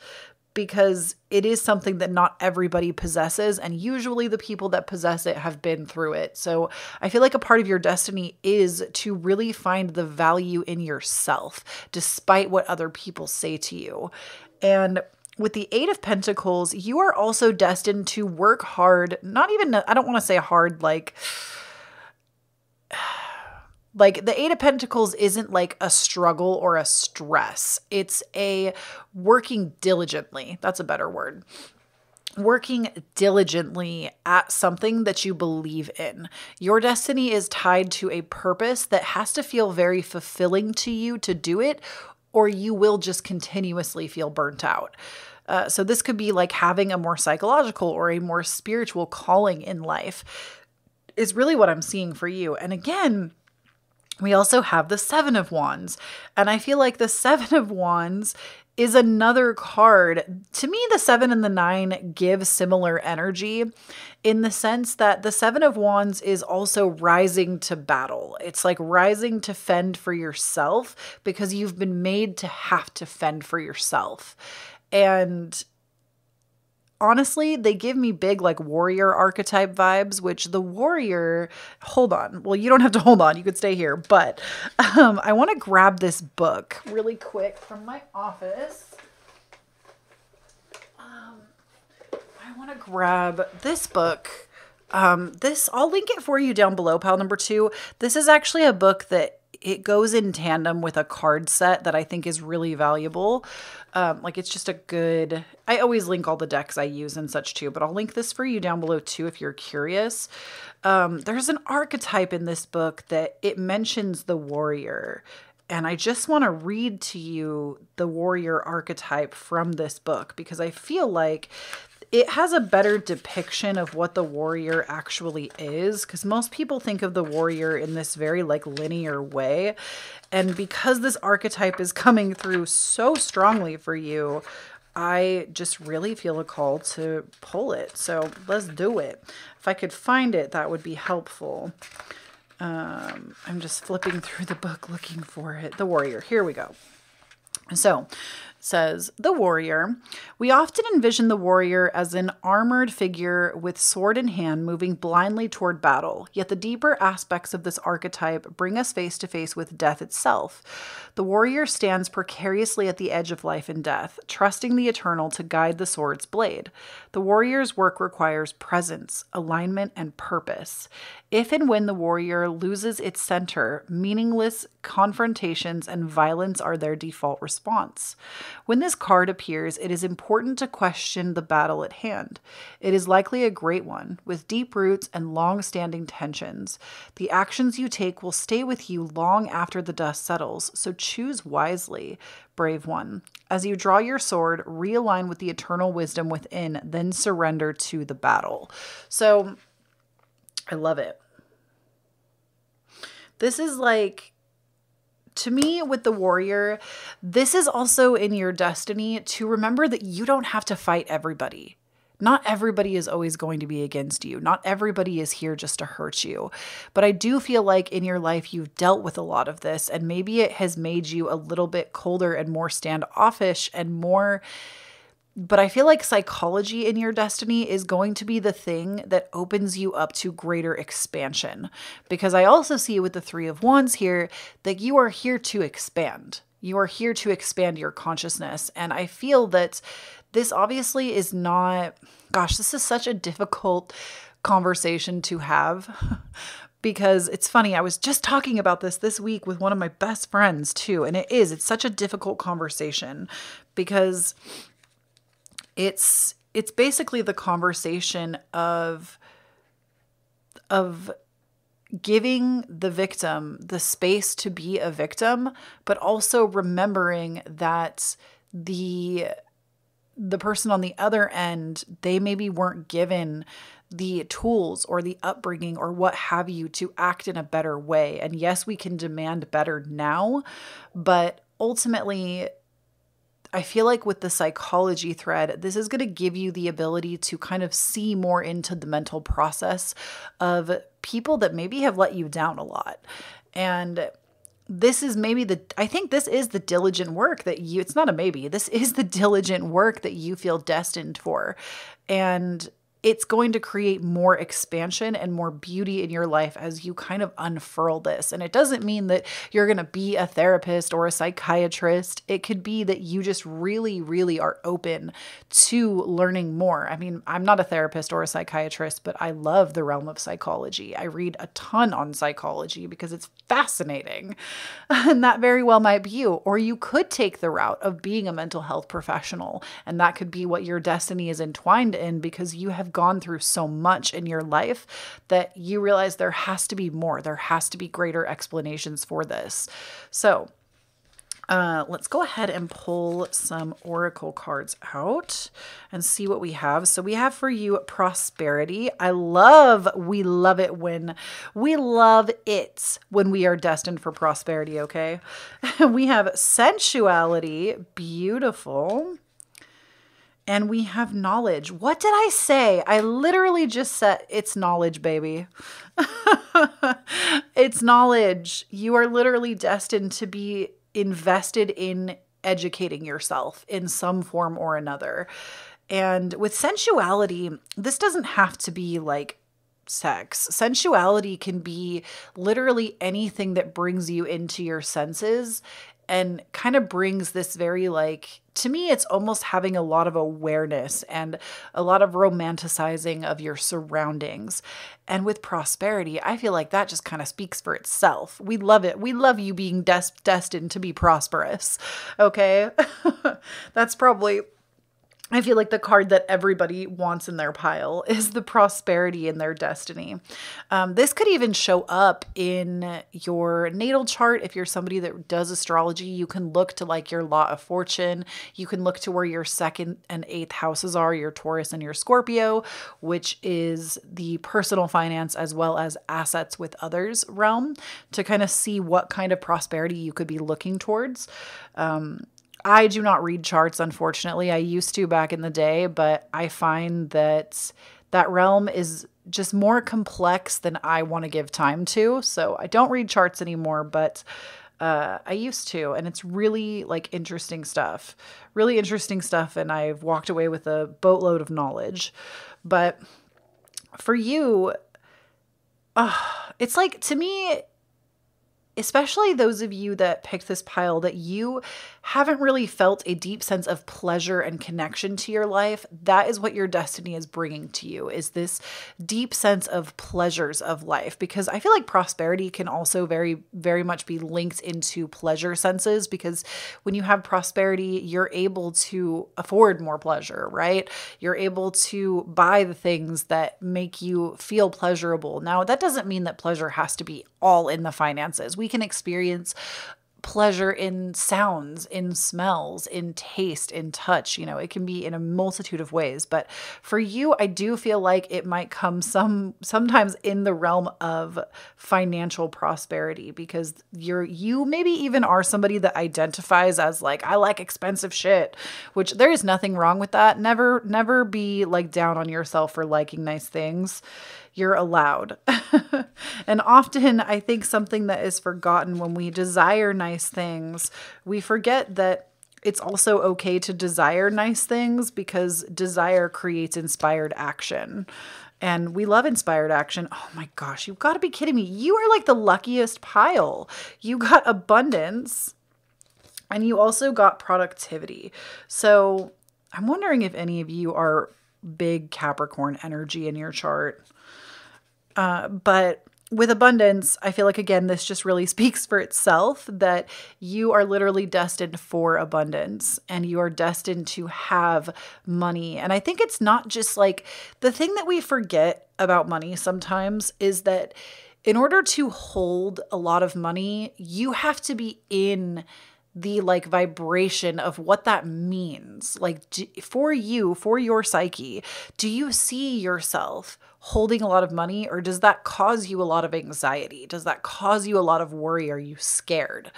because it is something that not everybody possesses, and usually the people that possess it have been through it. So I feel like a part of your destiny is to really find the value in yourself, despite what other people say to you. And with the Eight of Pentacles, you are also destined to work hard, not even, I don't want to say hard, like the Eight of Pentacles isn't like a struggle or a stress. It's a working diligently. That's a better word. Working diligently at something that you believe in. Your destiny is tied to a purpose that has to feel very fulfilling to you to do it, or you will just continuously feel burnt out. So this could be like having a more psychological or a more spiritual calling in life is really what I'm seeing for you. And again, we also have the Seven of Wands. And I feel like the Seven of Wands is another card. To me, the 7 and the 9 give similar energy in the sense that the 7 of Wands is also rising to battle. It's like rising to fend for yourself because you've been made to have to fend for yourself. And honestly, they give me big like warrior archetype vibes, which the warrior, hold on. Well, you don't have to hold on. You could stay here. But I want to grab this book really quick from my office. I want to grab this book. I'll link it for you down below, pile number 2. This is actually a book that it goes in tandem with a card set that I think is really valuable. Like it's just a good, I always link all the decks I use and such too, but I'll link this for you down below too if you're curious. There's an archetype in this book that it mentions the warrior. And I just want to read to you the warrior archetype from this book because I feel like it has a better depiction of what the warrior actually is, because most people think of the warrior in this very like linear way. And because this archetype is coming through so strongly for you, I just really feel a call to pull it. So let's do it. If I could find it, that would be helpful. I'm just flipping through the book looking for it. The warrior. Here we go. So says the warrior. We often envision the warrior as an armored figure with sword in hand moving blindly toward battle. Yet the deeper aspects of this archetype bring us face to face with death itself. The warrior stands precariously at the edge of life and death, trusting the eternal to guide the sword's blade. The warrior's work requires presence, alignment, and purpose. If and when the warrior loses its center, meaningless confrontations and violence are their default response. When this card appears, it is important to question the battle at hand. It is likely a great one, with deep roots and long-standing tensions. The actions you take will stay with you long after the dust settles, so choose wisely, brave one. As you draw your sword, realign with the eternal wisdom within, then surrender to the battle. So, I love it. This is like, to me, with the warrior, this is also in your destiny to remember that you don't have to fight everybody. Not everybody is always going to be against you. Not everybody is here just to hurt you. But I do feel like in your life, you've dealt with a lot of this, and maybe it has made you a little bit colder and more standoffish and more. But I feel like psychology in your destiny is going to be the thing that opens you up to greater expansion. Because I also see with the Three of Wands here that you are here to expand. You are here to expand your consciousness. And I feel that this obviously is not, gosh, this is such a difficult conversation to have. Because it's funny, I was just talking about this week with one of my best friends too. And it's such a difficult conversation because it's basically the conversation of giving the victim the space to be a victim, but also remembering that the person on the other end, they maybe weren't given the tools or the upbringing or what have you to act in a better way. And yes, we can demand better now, but ultimately, I feel like with the psychology thread, this is going to give you the ability to kind of see more into the mental process of people that maybe have let you down a lot. And this is I think this is the diligent work that it's not a maybe, this is the diligent work that you feel destined for. And it's going to create more expansion and more beauty in your life as you kind of unfurl this. And it doesn't mean that you're going to be a therapist or a psychiatrist. It could be that you just really, really are open to learning more. I mean, I'm not a therapist or a psychiatrist, but I love the realm of psychology. I read a ton on psychology because it's fascinating. And that very well might be you. Or you could take the route of being a mental health professional. And that could be what your destiny is entwined in because you have gone through so much in your life that you realize there has to be more. There has to be greater explanations for this. So let's go ahead and pull some oracle cards out and see what we have. So we have for you prosperity. We love it when we are destined for prosperity. Okay. We have sensuality. Beautiful. And we have knowledge. What did I say? I literally just said it's knowledge, baby. It's knowledge. You are literally destined to be invested in educating yourself in some form or another. And with sensuality, this doesn't have to be like sex. Sensuality can be literally anything that brings you into your senses and kind of brings this very to me, it's almost having a lot of awareness and a lot of romanticizing of your surroundings. And with prosperity, I feel like that just kind of speaks for itself. We love it. We love you being destined to be prosperous. Okay. That's probably, I feel like the card that everybody wants in their pile is the prosperity in their destiny. This could even show up in your natal chart. If you're somebody that does astrology, you can look to your law of fortune. You can look to where your 2nd and 8th houses are, your Taurus and your Scorpio, which is the personal finance as well as assets with others realm, to kind of see what kind of prosperity you could be looking towards. I do not read charts, unfortunately. I used to back in the day, but I find that that realm is just more complex than I want to give time to. So I don't read charts anymore, but I used to, and it's really interesting stuff. Really interesting stuff, and I've walked away with a boatload of knowledge. But for you, it's to me, especially those of you that picked this pile, that you haven't really felt a deep sense of pleasure and connection to your life. That is what your destiny is bringing to you, is this deep sense of pleasures of life. Because I feel like prosperity can also very, very much be linked into pleasure senses, because when you have prosperity, you're able to afford more pleasure, right? You're able to buy the things that make you feel pleasurable. Now, that doesn't mean that pleasure has to be all in the finances. We can experience pleasure in sounds, in smells, in taste, in touch. You know, it can be in a multitude of ways. But for you, I do feel like it might come sometimes in the realm of financial prosperity, because you maybe even are somebody that identifies as like, I like expensive shit, which there is nothing wrong with that. Never be like down on yourself for liking nice things. You're allowed. And often I think something that is forgotten when we desire nice things, we forget that it's also okay to desire nice things, because desire creates inspired action. And we love inspired action. Oh my gosh, you've got to be kidding me. You are like the luckiest pile. You got abundance and you also got productivity. So I'm wondering if any of you are big Capricorn energy in your chart. But with abundance, I feel like, again, this just really speaks for itself, that you are literally destined for abundance and you are destined to have money. And I think it's not just like, the thing that we forget about money sometimes is that in order to hold a lot of money, you have to be in the like vibration of what that means. Like for you, for your psyche, do you see yourself holding a lot of money, or does that cause you a lot of anxiety? Does that cause you a lot of worry? Are you scared?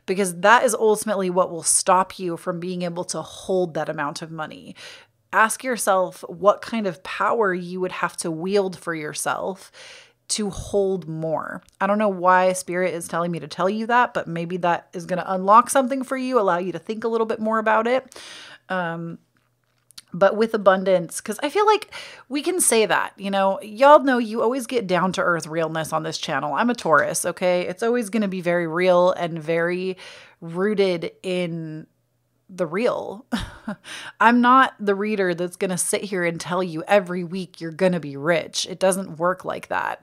Because that is ultimately what will stop you from being able to hold that amount of money. Ask yourself what kind of power you would have to wield for yourself to hold more. I don't know why Spirit is telling me to tell you that, but maybe that is going to unlock something for you, allow you to think a little bit more about it. But with abundance, because I feel like we can say that, you know, y'all know you always get down to earth realness on this channel. I'm a Taurus, okay? It's always going to be very real and very rooted in the real. I'm not the reader that's going to sit here and tell you every week you're going to be rich. It doesn't work like that.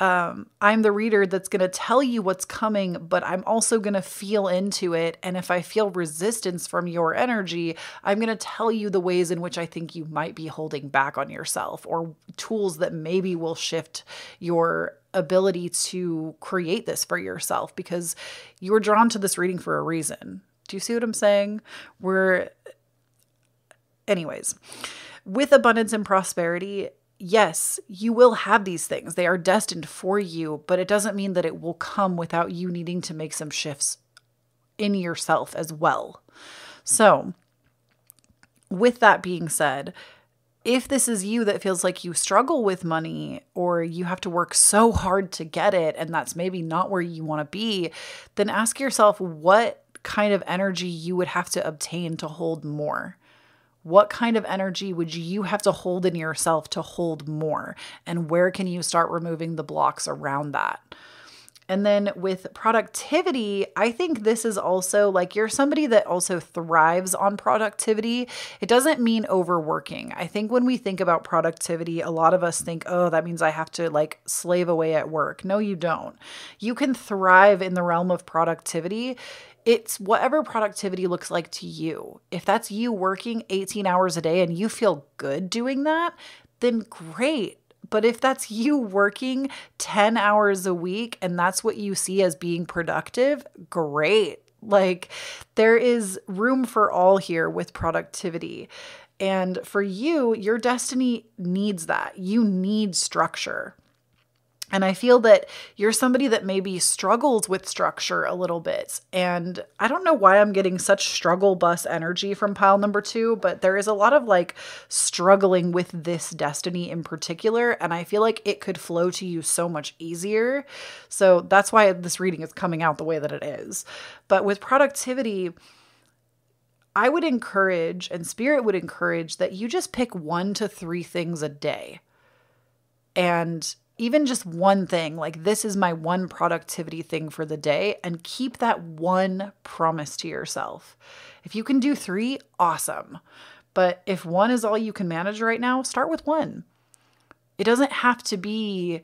I'm the reader that's going to tell you what's coming, but I'm also going to feel into it. And if I feel resistance from your energy, I'm going to tell you the ways in which I think you might be holding back on yourself, or tools that maybe will shift your ability to create this for yourself, because you were drawn to this reading for a reason. Do you see what I'm saying? Anyways, with abundance and prosperity, yes, you will have these things. They are destined for you, but it doesn't mean that it will come without you needing to make some shifts in yourself as well. So with that being said, if this is you that feels like you struggle with money, or you have to work so hard to get it, and that's maybe not where you want to be, then ask yourself what kind of energy you would have to obtain to hold more. What kind of energy would you have to hold in yourself to hold more? And where can you start removing the blocks around that? And then with productivity, I think this is also like, you're somebody that also thrives on productivity. It doesn't mean overworking. I think when we think about productivity, a lot of us think, oh, that means I have to like slave away at work. No, you don't. You can thrive in the realm of productivity. It's whatever productivity looks like to you. If that's you working 18 hours a day and you feel good doing that, then great. But if that's you working 10 hours a week and that's what you see as being productive, great. Like, there is room for all here with productivity. And for you, your destiny needs that. You need structure. And I feel that you're somebody that maybe struggles with structure a little bit. And I don't know why I'm getting such struggle bus energy from pile number 2, but there is a lot of like struggling with this destiny in particular. And I feel like it could flow to you so much easier. So that's why this reading is coming out the way that it is. But with productivity, I would encourage, and Spirit would encourage, that you just pick 1 to 3 things a day. And even just one thing, like this is my one productivity thing for the day, and keep that one promise to yourself. If you can do 3, awesome. But if 1 is all you can manage right now, start with 1. It doesn't have to be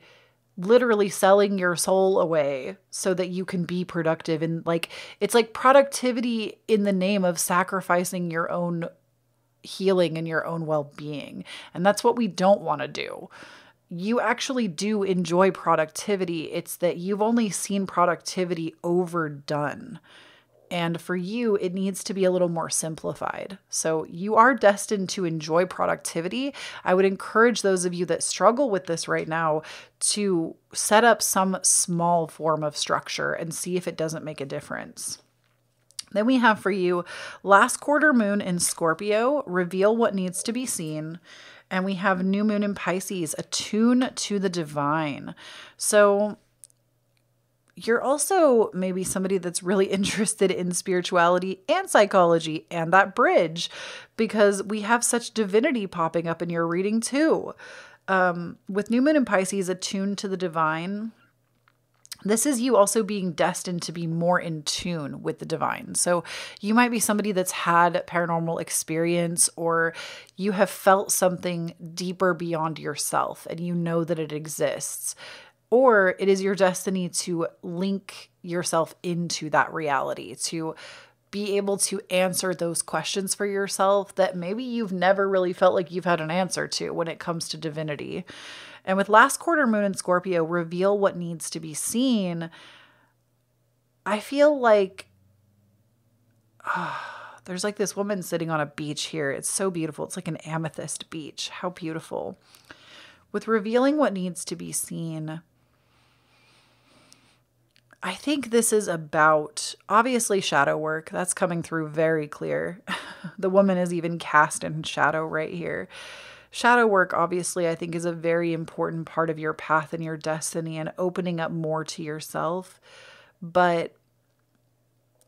literally selling your soul away so that you can be productive. And like, it's like productivity in the name of sacrificing your own healing and your own well-being. And that's what we don't want to do. You actually do enjoy productivity. It's that you've only seen productivity overdone. And for you, it needs to be a little more simplified. So you are destined to enjoy productivity. I would encourage those of you that struggle with this right now to set up some small form of structure and see if it doesn't make a difference. Then we have for you last quarter moon in Scorpio, reveal what needs to be seen. And we have new moon in Pisces, attune to the divine. So you're also maybe somebody that's really interested in spirituality and psychology and that bridge, because we have such divinity popping up in your reading too. With new moon in Pisces, attuned to the divine, this is you also being destined to be more in tune with the divine. So you might be somebody that's had paranormal experience, or you have felt something deeper beyond yourself and you know that it exists. Or it is your destiny to link yourself into that reality, to be able to answer those questions for yourself that maybe you've never really felt like you've had an answer to when it comes to divinity. And with last quarter moon in Scorpio, reveal what needs to be seen. I feel like there's like this woman sitting on a beach here. It's so beautiful. It's like an amethyst beach. How beautiful. With revealing what needs to be seen, I think this is about, obviously, shadow work. That's coming through very clear. The woman is even cast in shadow right here. Shadow work, obviously, I think is a very important part of your path and your destiny and opening up more to yourself. But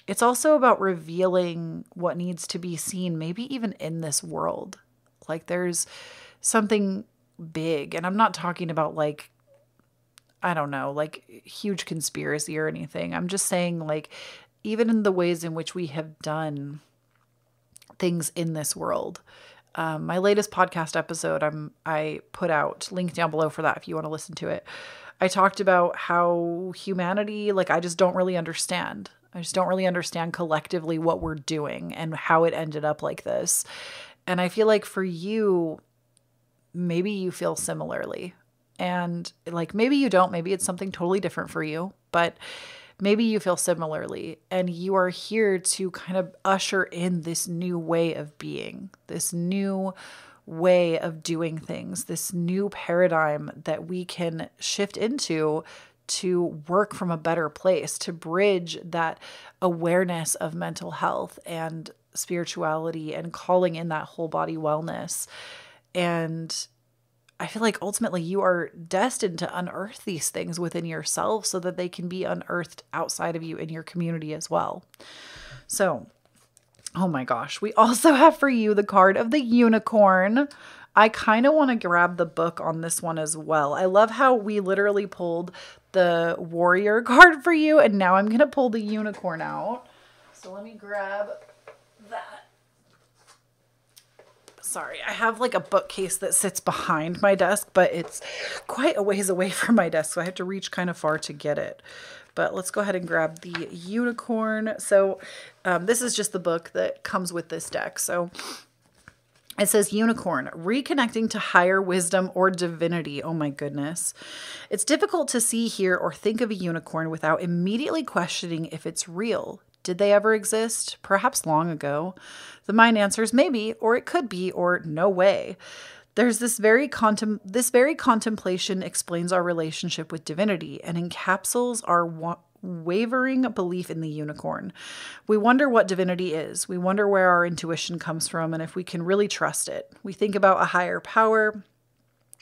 it's also about revealing what needs to be seen, maybe even in this world. Like there's something big, and I'm not talking about like, I don't know, like huge conspiracy or anything. I'm just saying like, even in the ways in which we have done things in this world. My latest podcast episode, I put out, link down below for that if you want to listen to it. I talked about how humanity, like I just don't really understand. I just don't really understand collectively what we're doing and how it ended up like this. And I feel like for you, maybe you feel similarly. And like, maybe you don't, maybe it's something totally different for you, but maybe you feel similarly, and you are here to kind of usher in this new way of being, this new way of doing things, this new paradigm that we can shift into to work from a better place, to bridge that awareness of mental health and spirituality and calling in that whole body wellness. And I feel like ultimately you are destined to unearth these things within yourself so that they can be unearthed outside of you in your community as well. So, oh my gosh, we also have for you the card of the unicorn. I kind of want to grab the book on this one as well. I love how we literally pulled the warrior card for you, and now I'm going to pull the unicorn out. So let me grab that. Sorry, I have like a bookcase that sits behind my desk, but it's quite a ways away from my desk, so I have to reach kind of far to get it. But let's go ahead and grab the unicorn. So this is just the book that comes with this deck. So it says unicorn, reconnecting to higher wisdom or divinity. Oh my goodness. It's difficult to see, hear, or think of a unicorn without immediately questioning if it's real. Did they ever exist? Perhaps long ago. The mind answers maybe, or it could be, or no way. There's this very contemplation explains our relationship with divinity and encapsulates our wavering belief in the unicorn. We wonder what divinity is. We wonder where our intuition comes from and if we can really trust it. We think about a higher power,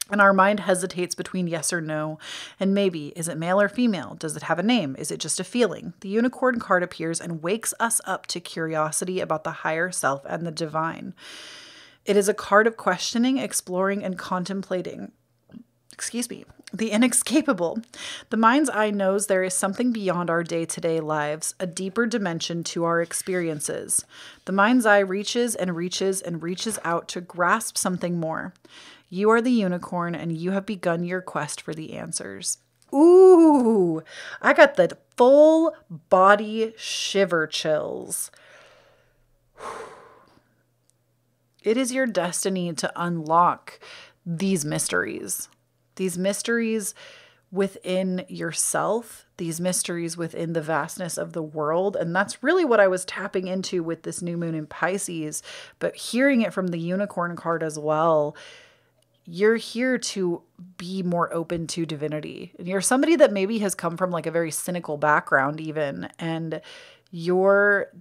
and our mind hesitates between yes or no, and maybe. Is it male or female? Does it have a name? Is it just a feeling? The unicorn card appears and wakes us up to curiosity about the higher self and the divine. It is a card of questioning, exploring, and contemplating. The inescapable. The mind's eye knows there is something beyond our day-to-day lives, a deeper dimension to our experiences. The mind's eye reaches and reaches and reaches out to grasp something more. You are the unicorn, and you have begun your quest for the answers. Ooh, I got the full body shiver chills. It is your destiny to unlock these mysteries within yourself, these mysteries within the vastness of the world. And that's really what I was tapping into with this new moon in Pisces, but hearing it from the unicorn card as well. You're here to be more open to divinity. And you're somebody that maybe has come from like a very cynical background even, and your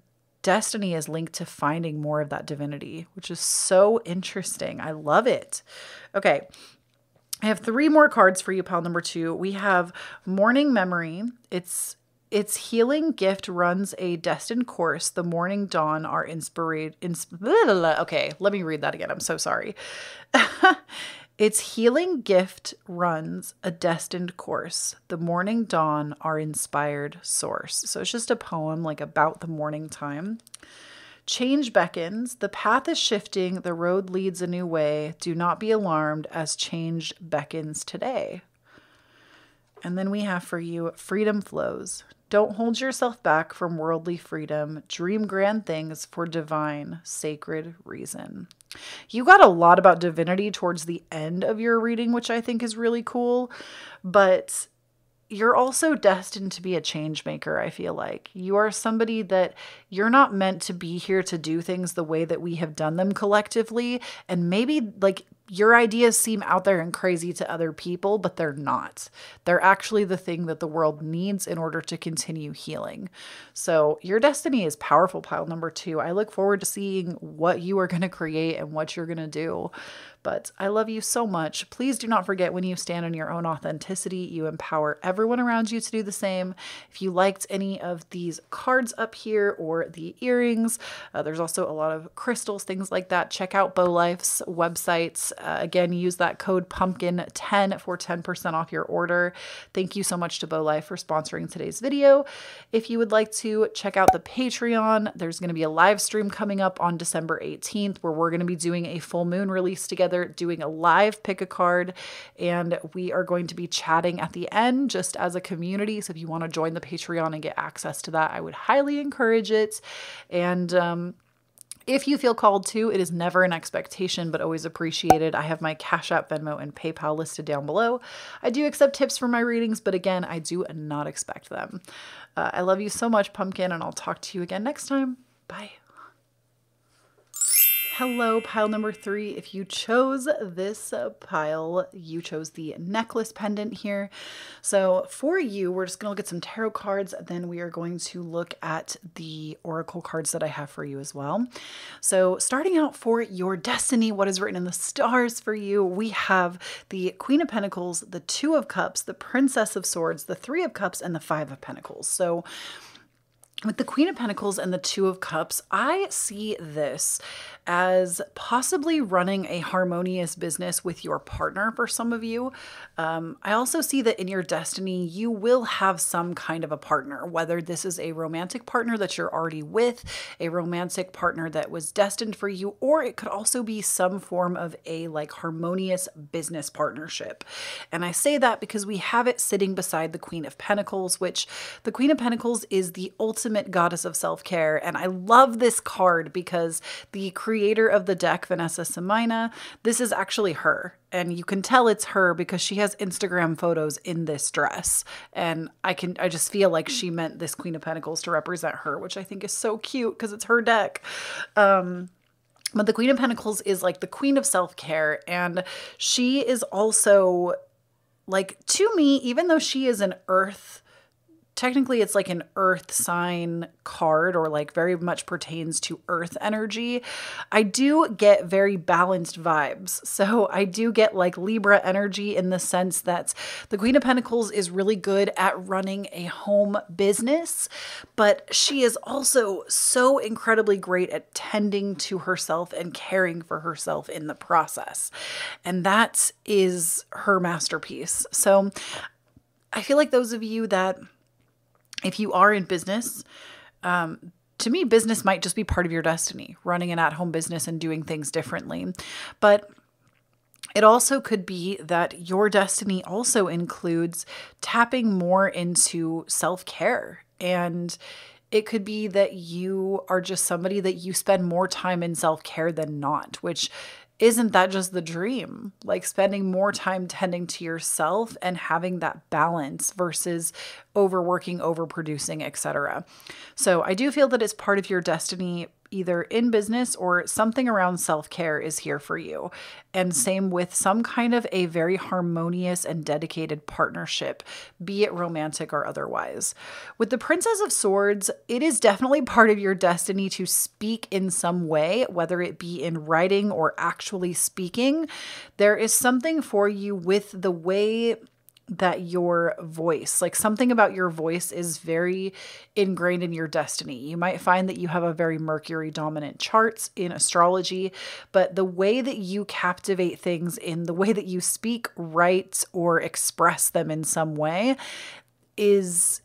destiny is linked to finding more of that divinity, which is so interesting. I love it. Okay. I have 3 more cards for you, pile number 2. We have Morning Memory. Its healing gift runs a destined course. The morning dawn are inspired. Okay, let me read that again. I'm so sorry. Its healing gift runs a destined course. The morning dawn our inspired source. So it's just a poem like about the morning time. Change beckons. The path is shifting. The road leads a new way. Do not be alarmed as change beckons today. And then we have for you, freedom flows. Don't hold yourself back from worldly freedom. Dream grand things for divine, sacred reason. You got a lot about divinity towards the end of your reading, which I think is really cool. But you're also destined to be a change maker, I feel like. You are somebody that you're not meant to be here to do things the way that we have done them collectively. And maybe like your ideas seem out there and crazy to other people, but they're not. They're actually the thing that the world needs in order to continue healing. So your destiny is powerful, pile number 2. I look forward to seeing what you are going to create and what you're going to do. But I love you so much. Please do not forget, when you stand in your own authenticity, you empower everyone around you to do the same. If you liked any of these cards up here or the earrings, there's also a lot of crystals, things like that. Check out BowLife's websites. Again, use that code PUMPKIN10 for 10% off your order. Thank you so much to BowLife for sponsoring today's video. If you would like to check out the Patreon, there's going to be a live stream coming up on December 18th where we're going to be doing a full moon release together, doing a live pick a card, and we are going to be chatting at the end just as a community. So if you want to join the Patreon and get access to that, I would highly encourage it. And if you feel called to, it is never an expectation, but always appreciated. I have my Cashapp, Venmo, and PayPal listed down below. I do accept tips for my readings, but again, I do not expect them. I love you so much, Pumpkin, and I'll talk to you again next time. Bye. Hello, pile number 3. If you chose this pile, you chose the necklace pendant here. So for you, we're just going to look at some tarot cards. Then we are going to look at the oracle cards that I have for you as well. So starting out for your destiny, what is written in the stars for you, we have the Queen of Pentacles, the Two of Cups, the Princess of Swords, the Three of Cups, and the Five of Pentacles. So with the Queen of Pentacles and the Two of Cups, I see this as possibly running a harmonious business with your partner for some of you. I also see that in your destiny, you will have some kind of a partner, whether this is a romantic partner that you're already with, a romantic partner that was destined for you, or it could also be some form of a like harmonious business partnership. And I say that because we have it sitting beside the Queen of Pentacles, which the Queen of Pentacles is the ultimate goddess of self-care. And I love this card because the creator of the deck, Vanessa Semina, this is actually her. And you can tell it's her because she has Instagram photos in this dress. And I just feel like she meant this Queen of Pentacles to represent her, which I think is so cute because it's her deck. But the Queen of Pentacles is like the queen of self-care. And she is also like, to me, even though she is an earth technically it's like an earth sign card, or like very much pertains to earth energy. I do get very balanced vibes. So I do get like Libra energy in the sense that the Queen of Pentacles is really good at running a home business, but she is also so incredibly great at tending to herself and caring for herself in the process. And that is her masterpiece. So I feel like those of you that, if you are in business, to me, business might just be part of your destiny, running an at-home business and doing things differently. But it also could be that your destiny also includes tapping more into self-care. And it could be that you are just somebody that you spend more time in self-care than not, which isn't that just the dream? Like spending more time tending to yourself and having that balance versus overworking, overproducing, etc. So I do feel that it's part of your destiny, either in business or something around self-care is here for you. And same with some kind of a very harmonious and dedicated partnership, be it romantic or otherwise. With the Princess of Swords, it is definitely part of your destiny to speak in some way, whether it be in writing or actually speaking. There is something for you with the way that your voice, like something about your voice is very ingrained in your destiny. You might find that you have a very Mercury dominant charts in astrology, but the way that you captivate things in the way that you speak, write, or express them in some way is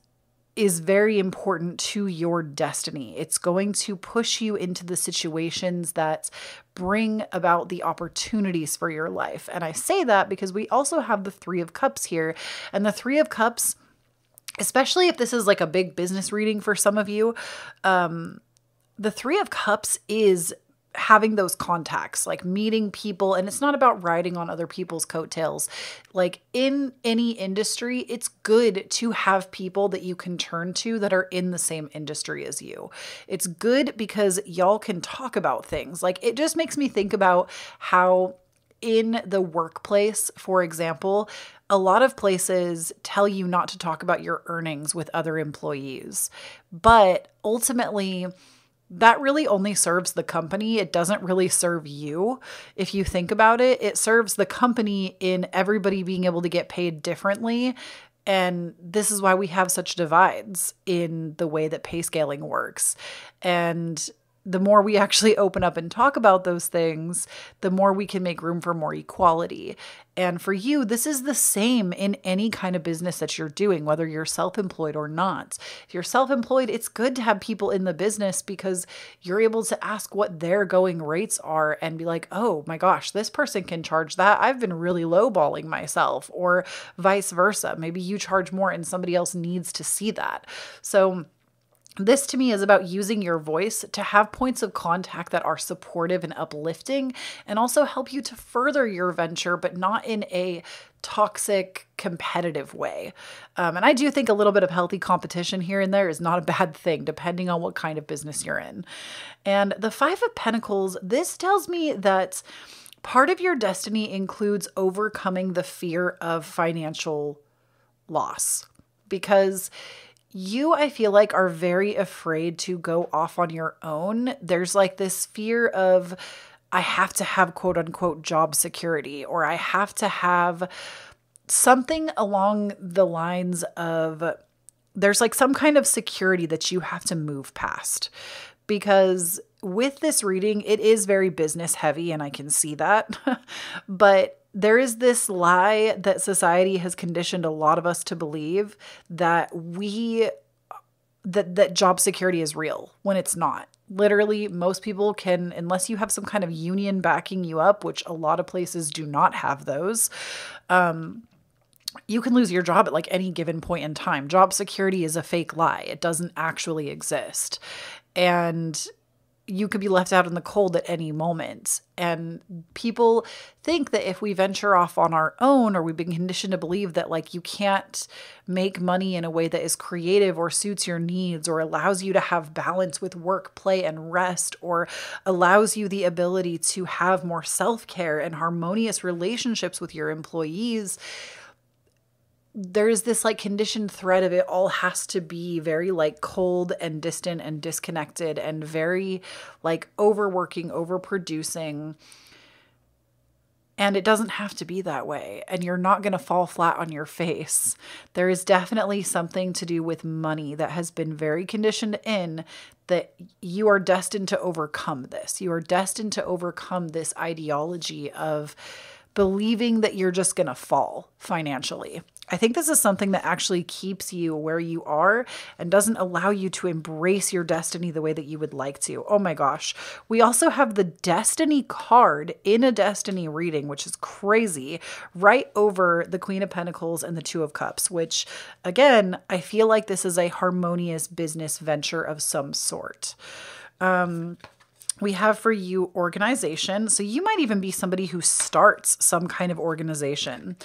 very important to your destiny. It's going to push you into the situations that bring about the opportunities for your life. And I say that because we also have the Three of Cups here. And the Three of Cups, especially if this is like a big business reading for some of you, the Three of Cups is having those contacts, like meeting people. And it's not about riding on other people's coattails. Like in any industry, it's good to have people that you can turn to that are in the same industry as you. It's good because y'all can talk about things. Like it just makes me think about how in the workplace, for example, a lot of places tell you not to talk about your earnings with other employees. But ultimately, that really only serves the company. It doesn't really serve you. If you think about it, it serves the company in everybody being able to get paid differently. And this is why we have such divides in the way that pay scaling works. And the more we actually open up and talk about those things, the more we can make room for more equality. And for you, this is the same in any kind of business that you're doing, whether you're self-employed or not. If you're self-employed, it's good to have people in the business because you're able to ask what their going rates are and be like, oh my gosh, this person can charge that. I've been really lowballing myself, or vice versa. Maybe you charge more and somebody else needs to see that. So this to me is about using your voice to have points of contact that are supportive and uplifting and also help you to further your venture, but not in a toxic, competitive way. And I do think a little bit of healthy competition here and there is not a bad thing, depending on what kind of business you're in. And the Five of Pentacles, this tells me that part of your destiny includes overcoming the fear of financial loss, because you, I feel like, are very afraid to go off on your own. There's like this fear of, I have to have quote unquote job security, or I have to have something along the lines of, there's like some kind of security that you have to move past. Because with this reading, it is very business heavy, and I can see that. But there is this lie that society has conditioned a lot of us to believe that that job security is real when it's not. Literally, most people can, unless you have some kind of union backing you up, which a lot of places do not have those, you can lose your job at like any given point in time. Job security is a fake lie. It doesn't actually exist. And you could be left out in the cold at any moment. And people think that if we venture off on our own, or we've been conditioned to believe that like you can't make money in a way that is creative or suits your needs, or allows you to have balance with work, play, and rest, or allows you the ability to have more self-care and harmonious relationships with your employees, there's this like conditioned thread of it all has to be very like cold and distant and disconnected and very like overworking, overproducing. And it doesn't have to be that way. And you're not going to fall flat on your face. There is definitely something to do with money that has been very conditioned in that you are destined to overcome this. You are destined to overcome this ideology of believing that you're just going to fall financially. I think this is something that actually keeps you where you are and doesn't allow you to embrace your destiny the way that you would like to. Oh my gosh. We also have the destiny card in a destiny reading, which is crazy, right over the Queen of Pentacles and the Two of Cups, which again, I feel like this is a harmonious business venture of some sort. We have for you organization. So you might even be somebody who starts some kind of organization.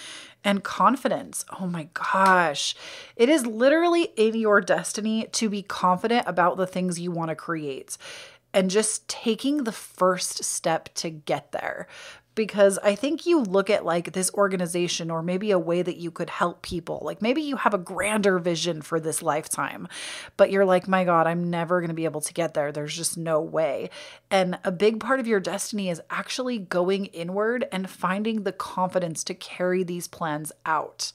And confidence. Oh my gosh. It is literally in your destiny to be confident about the things you want to create and just taking the first step to get there. Because I think you look at like this organization or maybe a way that you could help people. Like maybe you have a grander vision for this lifetime, but you're like, my God, I'm never going to be able to get there. There's just no way. And a big part of your destiny is actually going inward and finding the confidence to carry these plans out.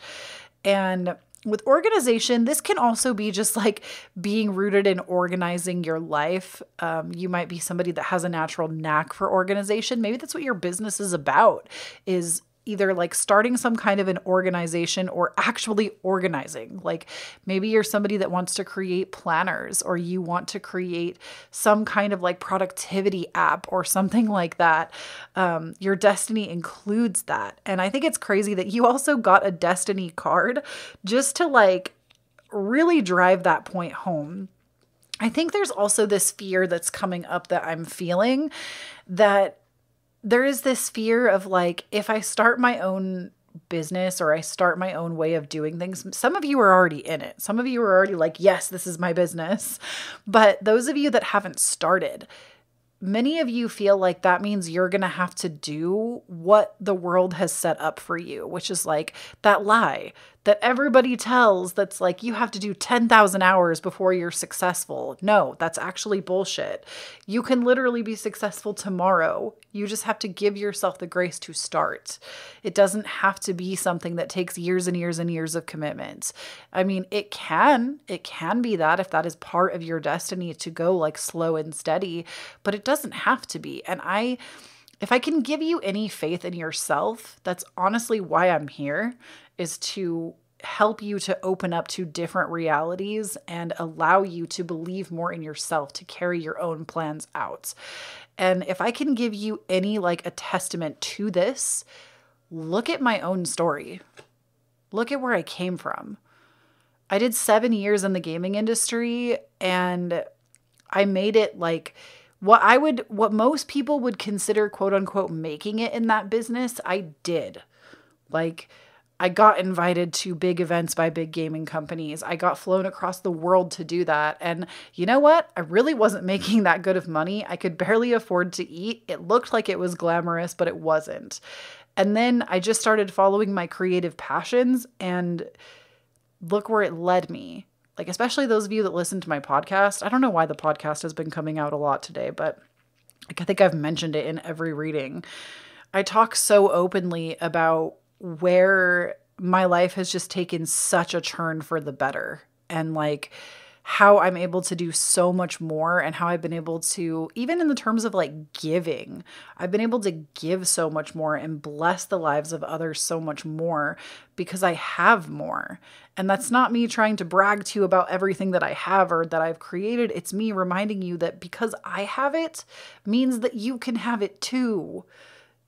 And with organization, this can also be just like being rooted in organizing your life. You might be somebody that has a natural knack for organization. Maybe that's what your business is about, is either like starting some kind of an organization or actually organizing. Like maybe you're somebody that wants to create planners, or you want to create some kind of like productivity app or something like that. Your destiny includes that. And I think it's crazy that you also got a destiny card just to like really drive that point home. I think there's also this fear that's coming up that I'm feeling, that there is this fear of like, if I start my own business or I start my own way of doing things, some of you are already in it. Some of you are already like, yes, this is my business. But those of you that haven't started, many of you feel like that means you're going to have to do what the world has set up for you, which is like that lie that everybody tells that's like, you have to do 10,000 hours before you're successful. No, that's actually bullshit. You can literally be successful tomorrow. You just have to give yourself the grace to start. It doesn't have to be something that takes years and years and years of commitment. I mean, it can be that if that is part of your destiny to go like slow and steady, but it doesn't have to be. And if I can give you any faith in yourself, that's honestly why I'm here, is to help you to open up to different realities and allow you to believe more in yourself to carry your own plans out. And if I can give you any like a testament to this, look at my own story. Look at where I came from. I did 7 years in the gaming industry, and I made it like what most people would consider quote unquote making it in that business. I did. Like, I got invited to big events by big gaming companies. I got flown across the world to do that. And you know what? I really wasn't making that good of money. I could barely afford to eat. It looked like it was glamorous, but it wasn't. And then I just started following my creative passions, and look where it led me. Like, especially those of you that listen to my podcast. I don't know why the podcast has been coming out a lot today, but I think I've mentioned it in every reading. I talk so openly about where my life has just taken such a turn for the better, and like how I'm able to do so much more, and how I've been able to, even in the terms of like giving, I've been able to give so much more and bless the lives of others so much more because I have more. And that's not me trying to brag to you about everything that I have or that I've created. It's me reminding you that because I have it means that you can have it too.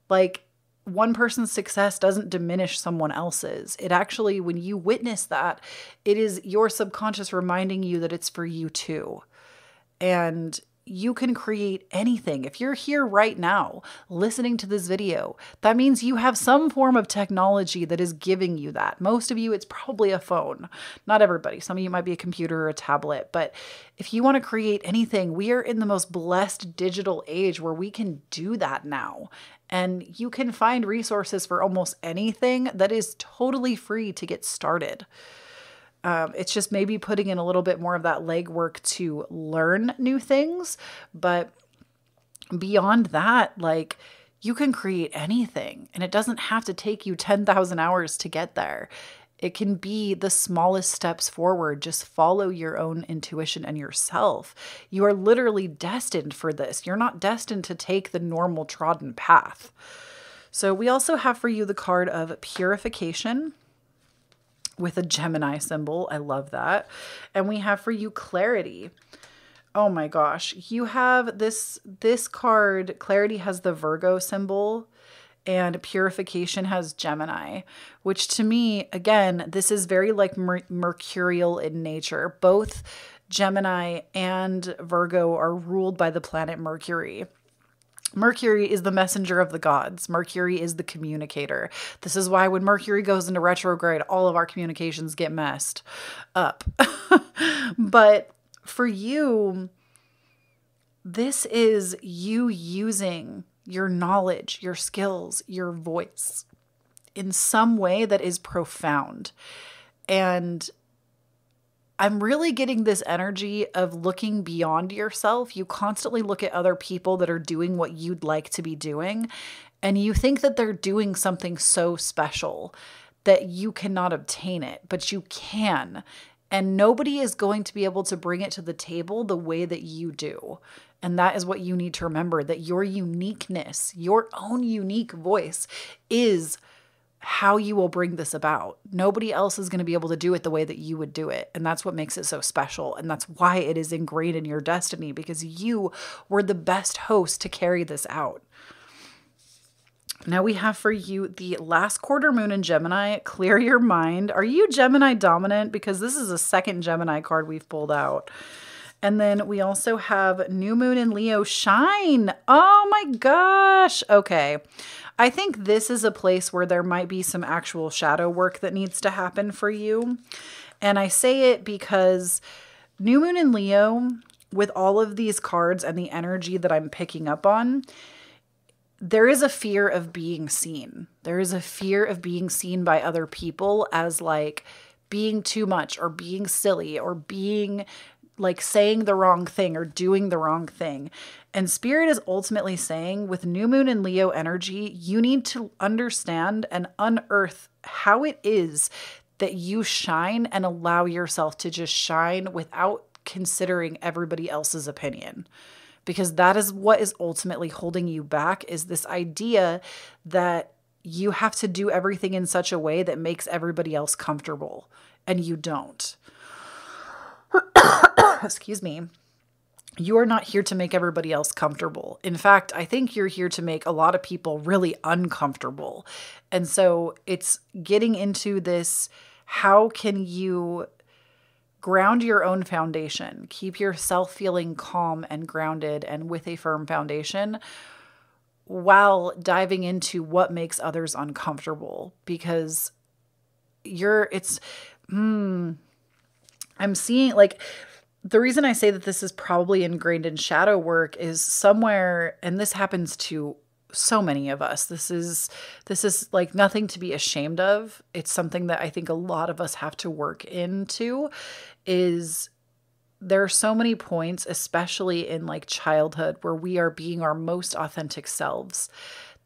Like, one person's success doesn't diminish someone else's. It actually, when you witness that, it is your subconscious reminding you that it's for you too. And you can create anything. If you're here right now listening to this video, that means you have some form of technology that is giving you that. Most of you, it's probably a phone. Not everybody. Some of you might be a computer or a tablet. But if you want to create anything, we are in the most blessed digital age where we can do that now. And you can find resources for almost anything that is totally free to get started. It's just maybe putting in a little bit more of that legwork to learn new things. But beyond that, like, you can create anything, and it doesn't have to take you 10,000 hours to get there. It can be the smallest steps forward. Just follow your own intuition and yourself. You are literally destined for this. You're not destined to take the normal trodden path. So we also have for you the card of purification with a Gemini symbol. I love that. And we have for you clarity. Oh my gosh. You have this card. Clarity has the Virgo symbol and purification has Gemini, which to me, again, this is very like mercurial in nature. Both Gemini and Virgo are ruled by the planet Mercury. Mercury is the messenger of the gods. Mercury is the communicator. This is why when Mercury goes into retrograde, all of our communications get messed up. But for you, this is you using your knowledge, your skills, your voice in some way that is profound. And I'm really getting this energy of looking beyond yourself. You constantly look at other people that are doing what you'd like to be doing, and you think that they're doing something so special that you cannot obtain it, but you can. And nobody is going to be able to bring it to the table the way that you do. And that is what you need to remember, that your uniqueness, your own unique voice is how you will bring this about. Nobody else is going to be able to do it the way that you would do it. And that's what makes it so special. And that's why it is ingrained in your destiny, because you were the best host to carry this out. Now we have for you the last quarter moon in Gemini. Clear your mind. Are you Gemini dominant? Because this is a second Gemini card we've pulled out. And then we also have new moon in Leo. Shine. Oh my gosh. Okay. I think this is a place where there might be some actual shadow work that needs to happen for you. And I say it because new moon in Leo, with all of these cards and the energy that I'm picking up on, there is a fear of being seen. There is a fear of being seen by other people as like being too much or being silly or being like saying the wrong thing or doing the wrong thing. And Spirit is ultimately saying, with new moon and Leo energy, you need to understand and unearth how it is that you shine and allow yourself to just shine without considering everybody else's opinion. Because that is what is ultimately holding you back, is this idea that you have to do everything in such a way that makes everybody else comfortable, and you don't. Excuse me. You are not here to make everybody else comfortable. In fact, I think you're here to make a lot of people really uncomfortable. And so it's getting into this, how can you ground your own foundation, keep yourself feeling calm and grounded and with a firm foundation while diving into what makes others uncomfortable, because I'm seeing, like, the reason I say that this is probably ingrained in shadow work is somewhere, and this happens to so many of us. This is like nothing to be ashamed of. It's something that I think a lot of us have to work into. Is there are so many points, especially in like childhood, where we are being our most authentic selves,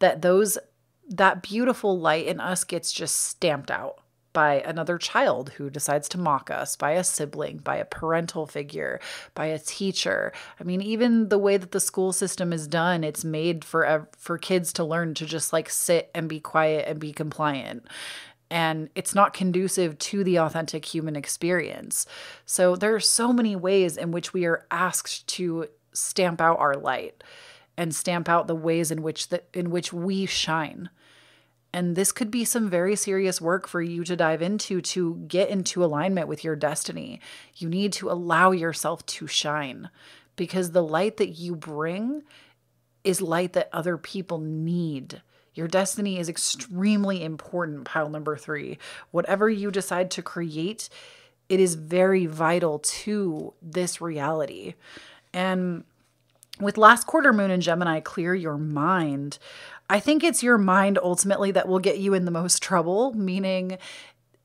that beautiful light in us gets just stamped out by another child who decides to mock us, by a sibling, by a parental figure, by a teacher. I mean, even the way that the school system is done, it's made for kids to learn to just like sit and be quiet and be compliant. And it's not conducive to the authentic human experience. So there are so many ways in which we are asked to stamp out our light and stamp out the ways in which we shine. And this could be some very serious work for you to dive into to get into alignment with your destiny. You need to allow yourself to shine, because the light that you bring is light that other people need. Your destiny is extremely important, pile number 3. Whatever you decide to create, it is very vital to this reality. And with last quarter moon in Gemini, clear your mind. I think it's your mind ultimately that will get you in the most trouble, meaning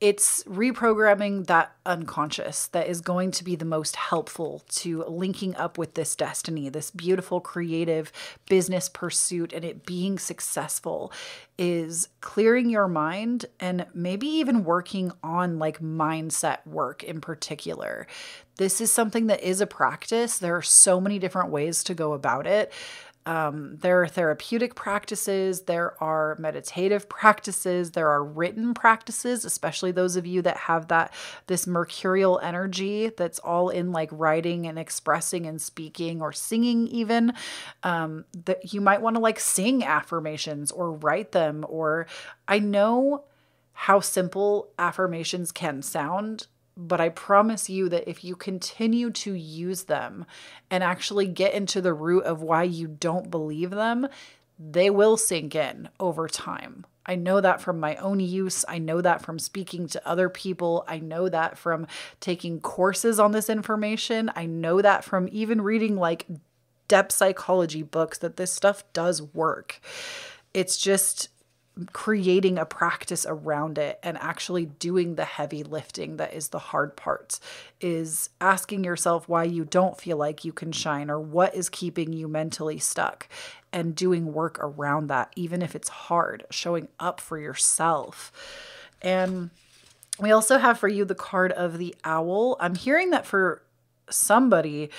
it's reprogramming that unconscious that is going to be the most helpful to linking up with this destiny, this beautiful creative business pursuit, and it being successful is clearing your mind and maybe even working on like mindset work in particular. This is something that is a practice. There are so many different ways to go about it. There are therapeutic practices, there are meditative practices, there are written practices, especially those of you that have this mercurial energy that's all in like writing and expressing and speaking or singing even, that you might want to like sing affirmations or write them. Or I know how simple affirmations can sound, but I promise you that if you continue to use them and actually get into the root of why you don't believe them, they will sink in over time. I know that from my own use. I know that from speaking to other people. I know that from taking courses on this information. I know that from even reading like depth psychology books that this stuff does work. It's just creating a practice around it and actually doing the heavy lifting that is the hard part, is asking yourself why you don't feel like you can shine or what is keeping you mentally stuck and doing work around that, even if it's hard, showing up for yourself. And we also have for you the card of the owl. I'm hearing that for somebody,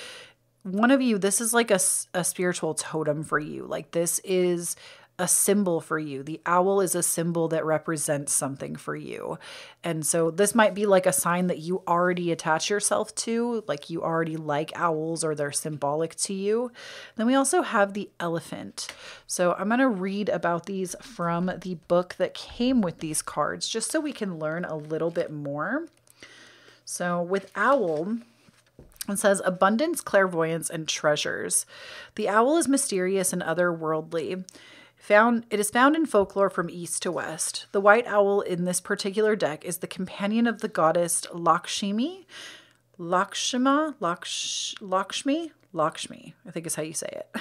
one of you, this is like a spiritual totem for you. Like this is a symbol for you. The owl is a symbol that represents something for you. And so this might be like a sign that you already attach yourself to, like you already like owls or they're symbolic to you. Then we also have the elephant. So I'm going to read about these from the book that came with these cards, just so we can learn a little bit more. So with owl, it says abundance, clairvoyance, and treasures. The owl is mysterious and otherworldly. It is found in folklore from east to west. The white owl in this particular deck is the companion of the goddess Lakshmi, I think is how you say it,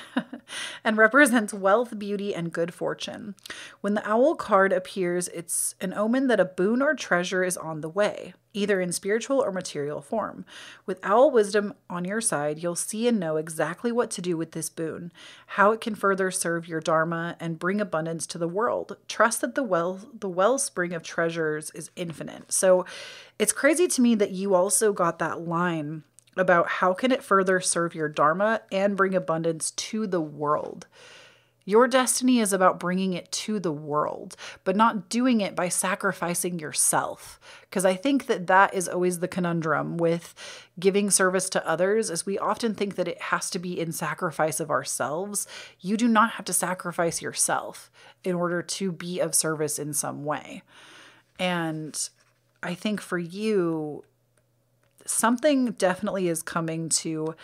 and represents wealth, beauty, and good fortune. When the owl card appears, it's an omen that a boon or treasure is on the way, either in spiritual or material form. With owl wisdom on your side, you'll see and know exactly what to do with this boon, how it can further serve your dharma and bring abundance to the world. Trust that the wellspring of treasures is infinite. So it's crazy to me that you also got that line about how can it further serve your dharma and bring abundance to the world. Your destiny is about bringing it to the world, but not doing it by sacrificing yourself. Because I think that is always the conundrum with giving service to others, is we often think that it has to be in sacrifice of ourselves. You do not have to sacrifice yourself in order to be of service in some way. And I think for you, something definitely is coming to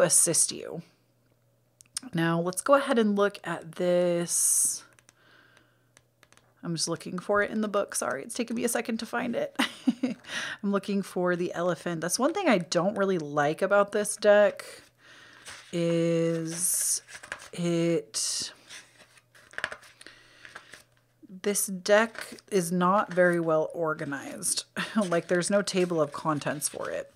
assist you. Now, let's go ahead and look at this. I'm just looking for it in the book. Sorry, it's taken me a second to find it. I'm looking for the elephant. That's one thing I don't really like about this deck is this deck is not very well organized. Like there's no table of contents for it.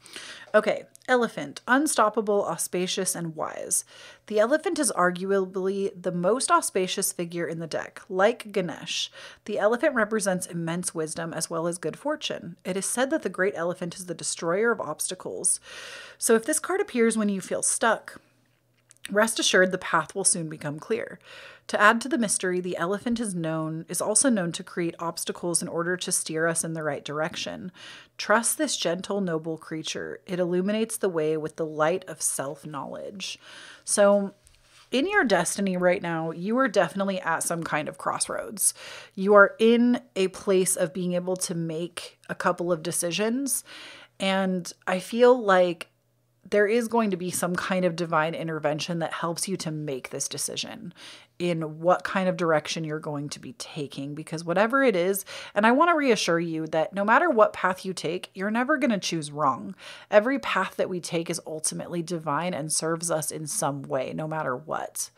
Okay, elephant, unstoppable, auspicious, and wise. The elephant is arguably the most auspicious figure in the deck. Like Ganesh, the elephant represents immense wisdom as well as good fortune. It is said that the great elephant is the destroyer of obstacles. So if this card appears when you feel stuck, rest assured the path will soon become clear. To add to the mystery, the elephant is also known to create obstacles in order to steer us in the right direction. Trust this gentle, noble creature. It illuminates the way with the light of self-knowledge. So in your destiny right now, you are definitely at some kind of crossroads. You are in a place of being able to make a couple of decisions. And I feel like there is going to be some kind of divine intervention that helps you to make this decision in what kind of direction you're going to be taking, because whatever it is, and I want to reassure you that no matter what path you take, you're never going to choose wrong. Every path that we take is ultimately divine and serves us in some way, no matter what.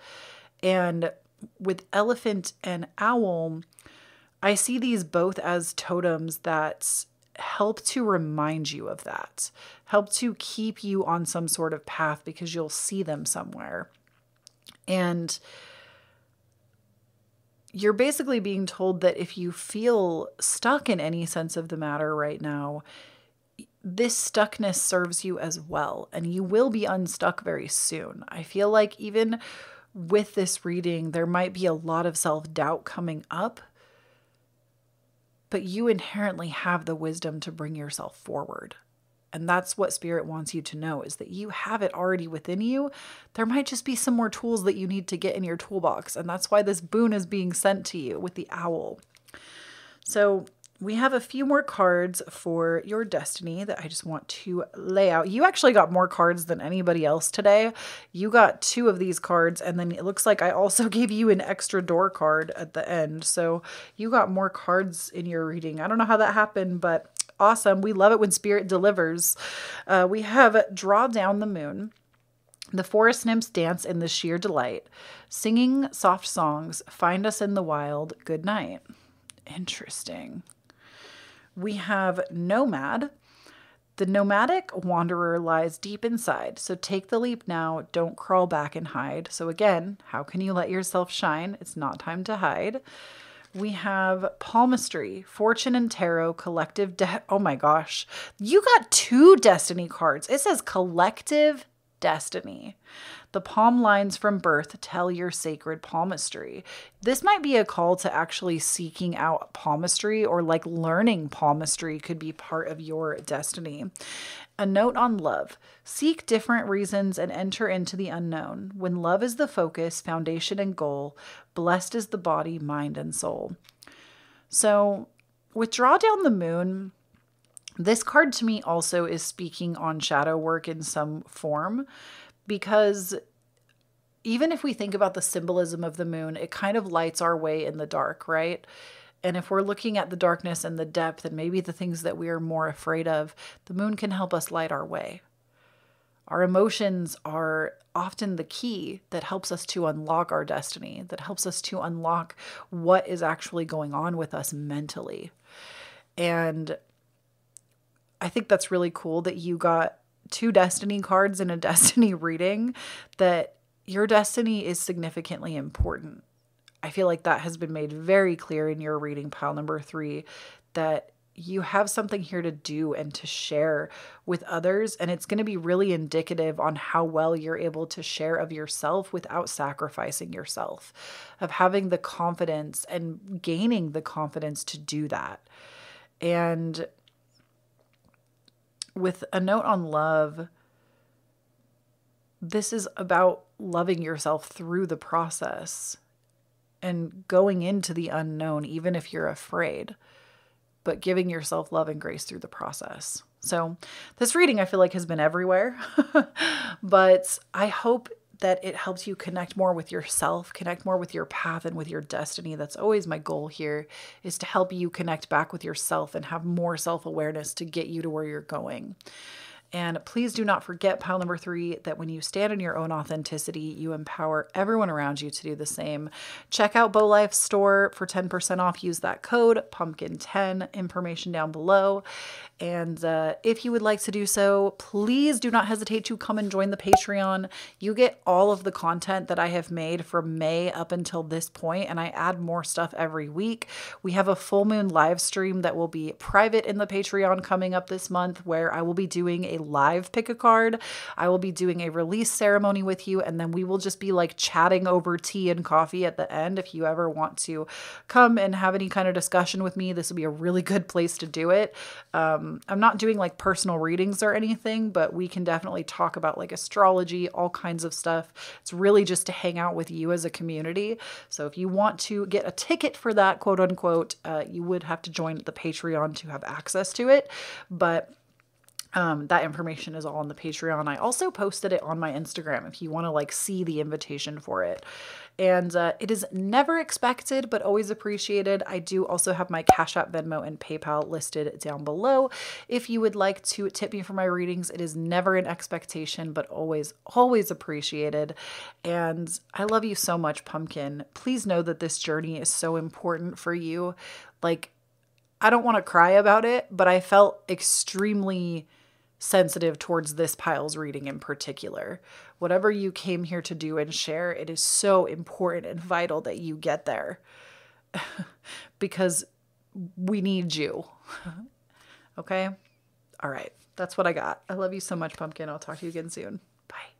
And with elephant and owl, I see these both as totems that help to remind you of that, help to keep you on some sort of path because you'll see them somewhere. And you're basically being told that if you feel stuck in any sense of the matter right now, this stuckness serves you as well, and you will be unstuck very soon. I feel like even with this reading, there might be a lot of self-doubt coming up, but you inherently have the wisdom to bring yourself forward. And that's what Spirit wants you to know, is that you have it already within you. There might just be some more tools that you need to get in your toolbox. And that's why this boon is being sent to you with the owl. So we have a few more cards for your destiny that I just want to lay out. You actually got more cards than anybody else today. You got 2 of these cards, and then it looks like I also gave you an extra door card at the end. So you got more cards in your reading. I don't know how that happened, but awesome. We love it when Spirit delivers. We have Draw Down the Moon. The forest nymphs dance in the sheer delight, singing soft songs, find us in the wild, good night. Interesting. We have Nomad. The nomadic wanderer lies deep inside, so take the leap now, don't crawl back and hide. So again, how can you let yourself shine? It's not time to hide. We have Palmistry, Fortune and Tarot, Collective. Oh my gosh. You got 2 destiny cards. It says Collective Destiny. The palm lines from birth tell your sacred palmistry. This might be a call to actually seeking out palmistry, or like learning palmistry could be part of your destiny. A note on love. Seek different reasons and enter into the unknown. When love is the focus, foundation, and goal, blessed is the body, mind, and soul. So with Draw Down the Moon, this card to me also is speaking on shadow work in some form, because even if we think about the symbolism of the moon, it kind of lights our way in the dark, right? And if we're looking at the darkness and the depth and maybe the things that we are more afraid of, the moon can help us light our way. Our emotions are often the key that helps us to unlock our destiny, that helps us to unlock what is actually going on with us mentally. And I think that's really cool that you got 2 destiny cards in a destiny reading, that your destiny is significantly important. I feel like that has been made very clear in your reading pile number 3, that you have something here to do and to share with others. And it's going to be really indicative on how well you're able to share of yourself without sacrificing yourself, of having the confidence and gaining the confidence to do that. And with a note on love, this is about loving yourself through the process and going into the unknown, even if you're afraid, but giving yourself love and grace through the process. So this reading, I feel like, has been everywhere, but I hope that it helps you connect more with yourself, connect more with your path and with your destiny. That's always my goal here, is to help you connect back with yourself and have more self-awareness to get you to where you're going. And please do not forget, pile number 3, that when you stand in your own authenticity, you empower everyone around you to do the same. Check out Bow Life's store for 10% off. Use that code pumpkin10, information down below. And if you would like to do so, please do not hesitate to come and join the Patreon. You get all of the content that I have made from May up until this point, and I add more stuff every week. We have a full moon live stream that will be private in the Patreon coming up this month, where I will be doing a live pick a card. I will be doing a release ceremony with you, and then we will just be like chatting over tea and coffee at the end. If you ever want to come and have any kind of discussion with me, this will be a really good place to do it. I'm not doing like personal readings or anything, but we can definitely talk about like astrology, all kinds of stuff. It's really just to hang out with you as a community. So if you want to get a ticket for that, quote unquote, you would have to join the Patreon to have access to it. But That information is all on the Patreon. I also posted it on my Instagram if you want to like see the invitation for it. And it is never expected, but always appreciated. I do also have my Cashapp, Venmo, and PayPal listed down below. If you would like to tip me for my readings, it is never an expectation, but always, always appreciated. And I love you so much, Pumpkin. Please know that this journey is so important for you. Like, I don't want to cry about it, but I felt extremely sensitive towards this pile's reading in particular. Whatever you came here to do and share, it is so important and vital that you get there because we need you. Okay? All right. That's what I got. I love you so much, Pumpkin. I'll talk to you again soon. Bye.